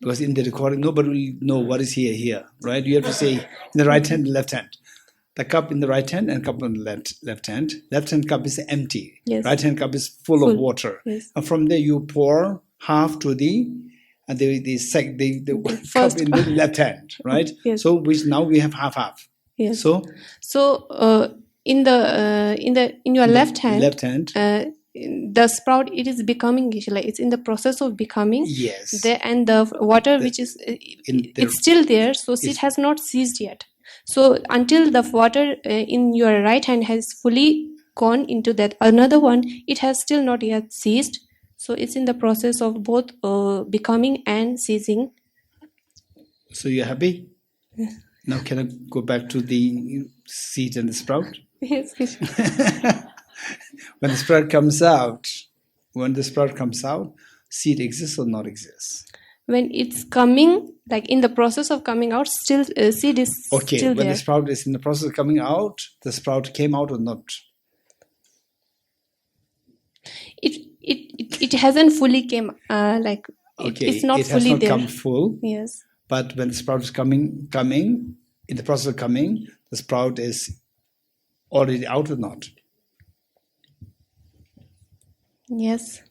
Because in the recording, nobody will know what is here, right? You have to say in the right hand and left hand. The cup in the right hand and cup in the left hand. Left hand cup is empty. Yes. Right hand cup is full of water. Yes. And from there you pour half to the cup in the left hand, right? Yes. So which now we have half. Yes. So in your left hand, the sprout, it is becoming, Geshe-la. It's in the process of becoming. Yes. And the water which is it's still there, so it has not ceased yet. So until the water in your right hand has fully gone into that another one, it has still not yet ceased. So it's in the process of both becoming and ceasing. So you're happy? Now can I go back to the seed and the sprout? Yes. When the sprout comes out, seed exists or not exists? When it's coming, like in the process of coming out, still seed is still there. When the sprout is in the process of coming out, the sprout came out or not? It hasn't fully came it's not fully there. It has not come full. Yes. But when the sprout is coming, in the process of coming, the sprout is already out or not? Yes.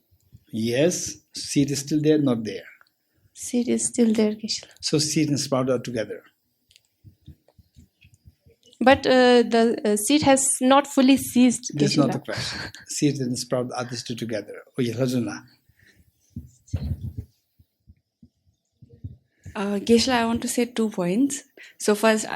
Yes. Seed is still there, not there. Seed is still there, Geshe. So seed and sprout are together. But the seed has not fully ceased. This is not the question. Seed and sprout are these two together. Oh, yes, Rajana. Geshe, I want to say 2 points. So first,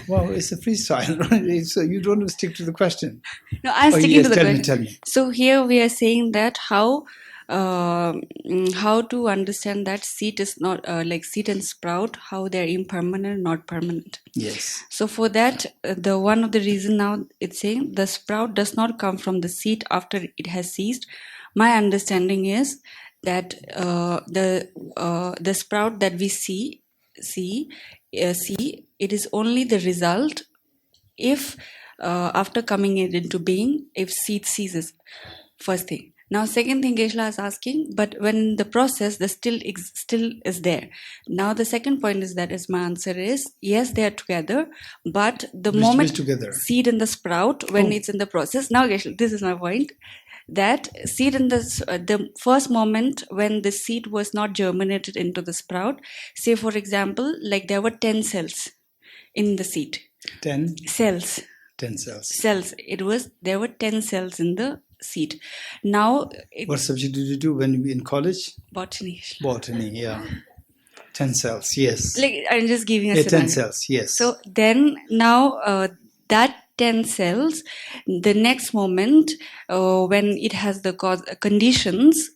Well, it's a freestyle, right? So you don't stick to the question. No, I'm sticking to the question. Tell me. So here we are saying that how to understand that seed is not like seed and sprout, how they're impermanent, not permanent. Yes. So for that, the one of the reason now it's saying the sprout does not come from the seed after it has ceased. My understanding is that the sprout that we see, it is only the result if after coming into being, if seed ceases. First thing. Now, second thing Geshe is asking, but when the process, the still is there. Now, the second point is that my answer is, yes, they are together, but the moment seed and the sprout, when it's in the process, now Geshe, this is my point, that seed in the first moment when the seed was not germinated into the sprout, say for example, like there were 10 cells in the seed. 10 cells. 10 cells. There were 10 cells in the seed. Now, what subject did you do when you were in college? Botany. Botany, yeah. 10 cells, yes. Like I'm just giving a 10 cells, yes. So then now that 10 cells, the next moment when it has the conditions,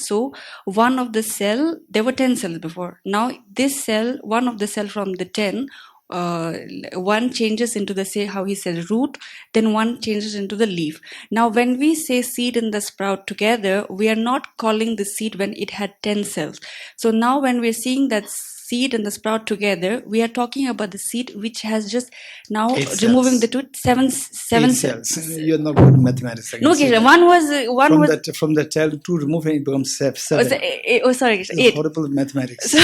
so one of the cell, there were 10 cells before. Now this cell, one of the cell from the 10, one changes into the, say how he says, root, then one changes into the leaf. Now when we say seed and the sprout together, we are not calling the seed when it had 10 cells. So now when we're seeing that seed and the sprout together, we are talking about the seed which has just now removing the 7 cells. You're not good at mathematics. No, Geshe, from the cell to remove it becomes 7. Sorry, Geshe, 8. Horrible at mathematics.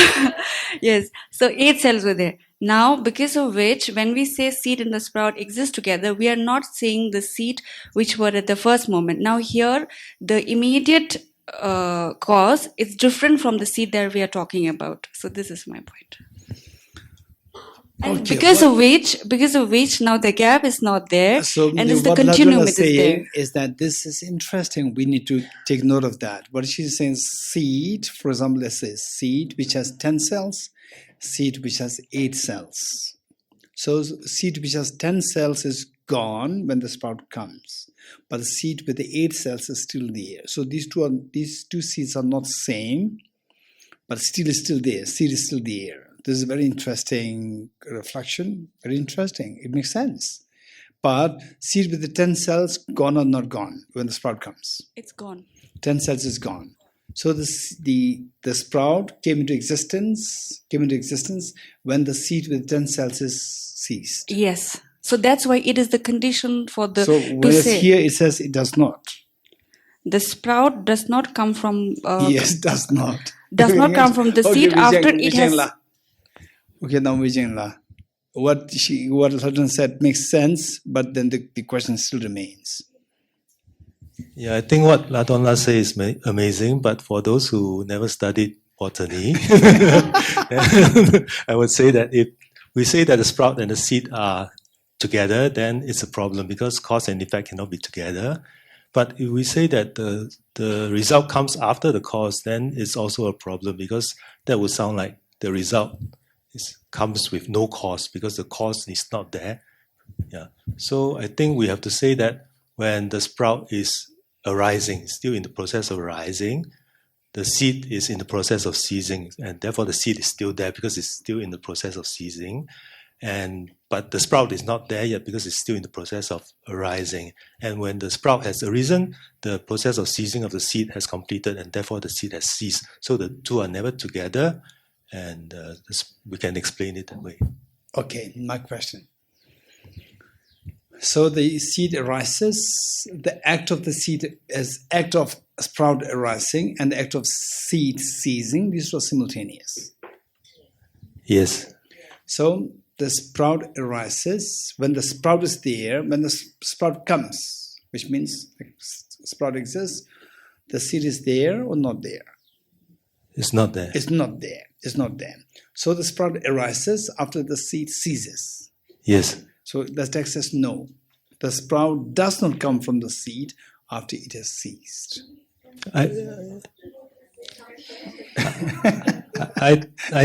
Yes, so 8 cells were there. Now, because of which, when we say seed and the sprout exist together, we are not saying the seed which were at the first moment. Now here, the immediate cause is different from the seed that we are talking about. So this is my point. And because of which now the gap is not there, and the continuum is there. Is that this is interesting. We need to take note of that. What she's saying, seed, for example, let's say seed which has 10 cells, seed which has 8 cells. So seed which has 10 cells is gone when the sprout comes, but the seed with the 8 cells is still there. So these two seeds are not same, but still is still there. Seed is still there. This is a very interesting reflection. Very interesting. It makes sense. But seed with the 10 cells, gone or not gone when the sprout comes? It's gone. 10 cells is gone. So the sprout came into existence when the seed with 10 cells is ceased. Yes. So that's why it is the condition for the. So whereas here it says it does not. The sprout does not come from. Yes, does not. Does not come from the seed after it has. Okay, now Vijayla. What Hudson said makes sense, but then the question still remains. Yeah, I think what Ladonla says is amazing, but for those who never studied botany, I would say that if we say that the sprout and the seed are together, then it's a problem because cause and effect cannot be together. But if we say that the result comes after the cause, then it's also a problem because that would sound like the result comes with no cause because the cause is not there. Yeah. So I think we have to say that when the sprout is arising, still in the process of arising, the seed is in the process of ceasing, and therefore the seed is still there because it's still in the process of ceasing. But the sprout is not there yet because it's still in the process of arising. And when the sprout has arisen, the process of ceasing of the seed has completed, and therefore the seed has ceased. So the two are never together, and we can explain it that way. Okay, my question. So the seed arises, the act of the seed is act of sprout arising and the act of seed ceasing. These were simultaneous. Yes. So the sprout arises when the sprout is there, when the sprout comes, which means the sprout exists, the seed is there or not there? It's not there. It's not there. It's not there. So the sprout arises after the seed ceases. Yes. So the text says no. The sprout does not come from the seed after it has ceased. I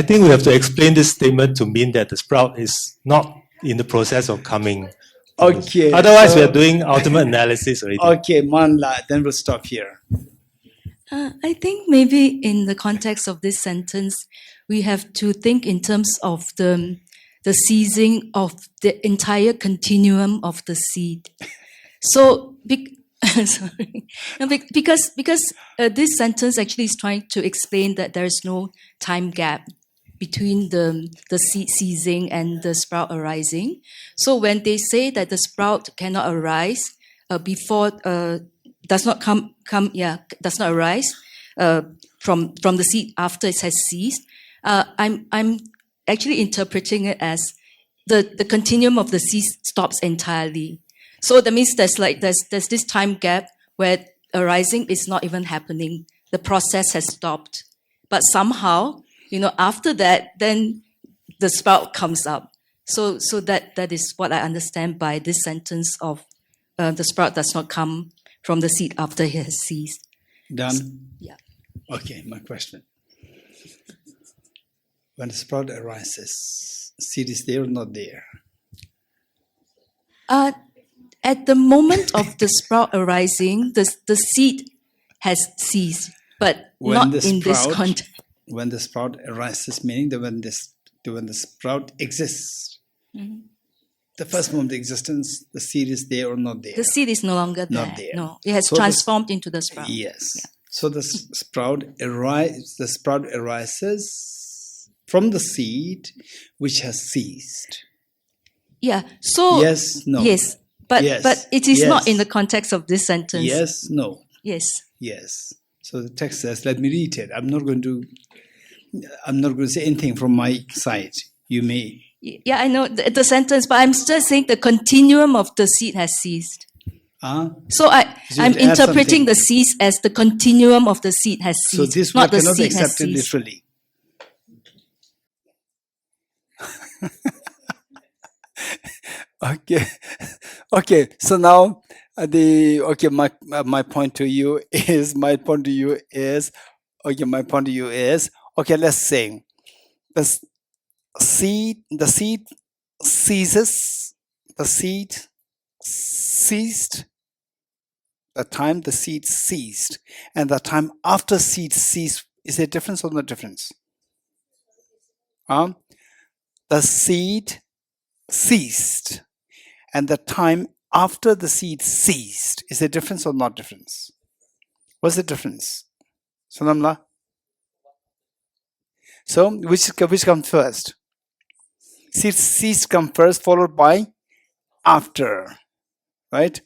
think we have to explain this statement to mean that the sprout is not in the process of coming. Okay. Otherwise, we are doing ultimate analysis already. Okay, Manla, then we'll stop here. I think maybe in the context of this sentence, we have to think in terms of the ceasing of the entire continuum of the seed. So, sorry, no, because this sentence actually is trying to explain that there is no time gap between the seed ceasing and the sprout arising. So when they say that the sprout cannot arise before does not arise from the seed after it has ceased, I'm actually interpreting it as the continuum of the seed stops entirely. So that means there's this time gap where arising is not even happening. The process has stopped. But somehow, after that, then the sprout comes up. So that is what I understand by this sentence of the sprout does not come from the seed after it has ceased. Done? Yeah. Okay, my question. When the sprout arises, seed is there or not there? At the moment of the sprout arising, the seed has ceased, but not in this context. When the sprout arises, meaning that when the sprout exists, Mm-hmm. the first moment of existence, the seed is there or not there? The seed is no longer there. Not there. No, it has So transformed into the sprout. Yes. Yeah. So the sprout arises from the seed which has ceased. Yeah. So yes, no. Yes, but it is not in the context of this sentence. Yes, no. Yes. Yes. So the text says, let me read it. I'm not going to say anything from my side. You may. Yeah, I know the sentence, but I'm just saying the continuum of the seed has ceased. So I'm interpreting the cease as the continuum of the seed has ceased. So this not word the cannot be seed has accepted ceased. literally. Okay. So now my point to you is okay. Let's say the seed ceases. The seed ceased. The time the seed ceased, and the time after seed ceased. Is there a difference or no difference? The seed ceased, and the time after the seed ceased. Is there a difference or not difference? What's the difference? Sonamla? So, which comes first? Seed ceased come first, followed by after. Right?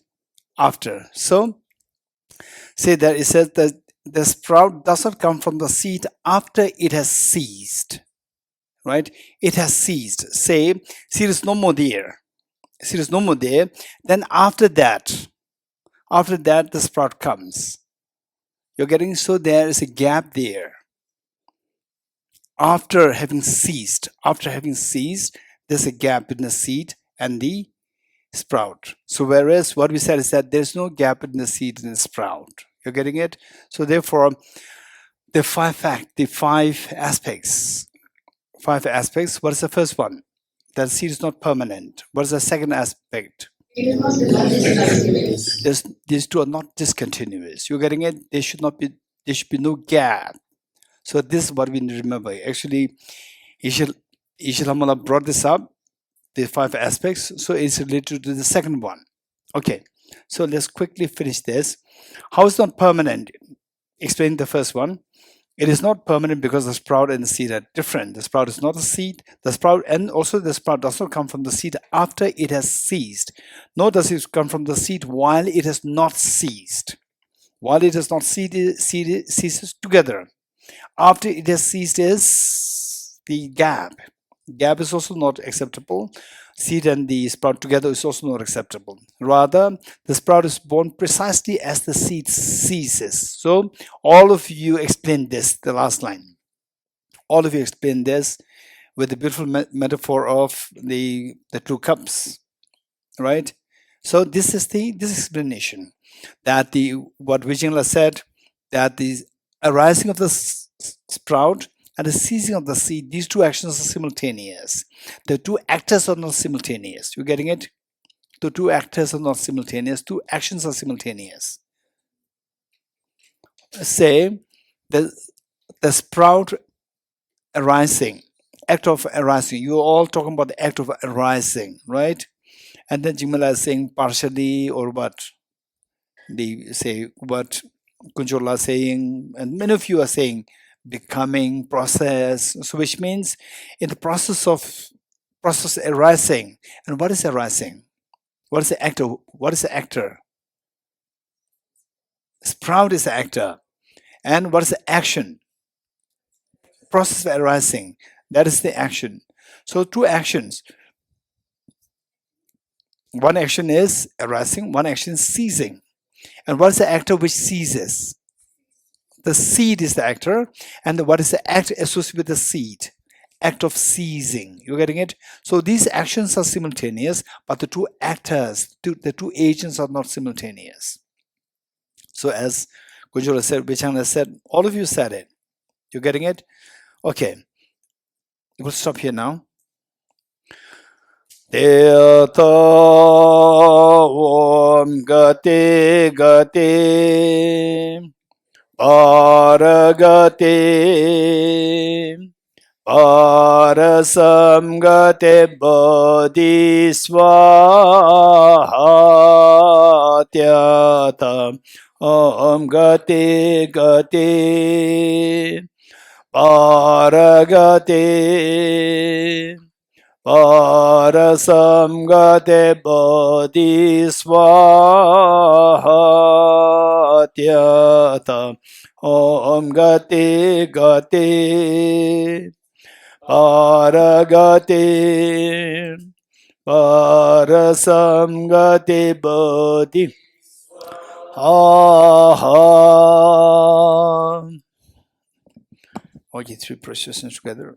After. So, say that it says that the sprout does not come from the seed after it has ceased. Right? It has ceased. Say, seed is no more there. Seed is no more there. Then after that, the sprout comes. You're getting, so there is a gap there. After having ceased, there's a gap between the seed and the sprout. So whereas what we said is that there's no gap in the seed and the sprout. You're getting it? So therefore, the five aspects. What is the first one? That seed is not permanent. What is the second aspect? These two are not discontinuous. You're getting it? They should not be There should be no gap. So this is what we need to remember. Actually, Geshe Lama brought this up, the 5 aspects. So it's related to the second one. Okay, so let's quickly finish this. How is not permanent? Explain the first one. It is not permanent because the sprout and the seed are different. The sprout is not a seed. The sprout, and also the sprout does not come from the seed after it has ceased. Nor does it come from the seed while it has not ceased. While it has not ceases together. After it has ceased is the gap. Gap is also not acceptable. Seed and the sprout together is also not acceptable. Rather, the sprout is born precisely as the seed ceases. So, all of you explain this, the last line. All of you explain this with the beautiful metaphor of the 2 cups, right? So, this explanation that what Vijayala said, that the arising of the sprout and the ceasing of the seed, these 2 actions are simultaneous. The 2 actors are not simultaneous. You getting it? The 2 actors are not simultaneous. 2 actions are simultaneous. Say the sprout arising, act of arising. You're all talking about the act of arising, right? And then Jimala is saying partially, or what what Kunjola is saying, and many of you are saying becoming process. So which means in the process arising. And what is arising? What is the actor? What is the actor? Sprout is the actor. And what is the action? Process arising. That is the action. So 2 actions. One action is arising, one action is ceasing. And what is the actor which ceases? The seed is the actor, and what is the act associated with the seed? Act of ceasing. You're getting it? So these actions are simultaneous, but the 2 actors, the 2 agents are not simultaneous. So as Kunjola said, Vichana said, all of you said it. You're getting it? Okay. We'll stop here now. Teta Om Gate Gate Paragate Parasam Gate Bodhisvaha Tyata Om Gate Gate Paragate Parasam Gate Bodhisvaha Tyata Om Gate Gate Paragate Parasam Gate Bodhi Aha. All you 3 processions together.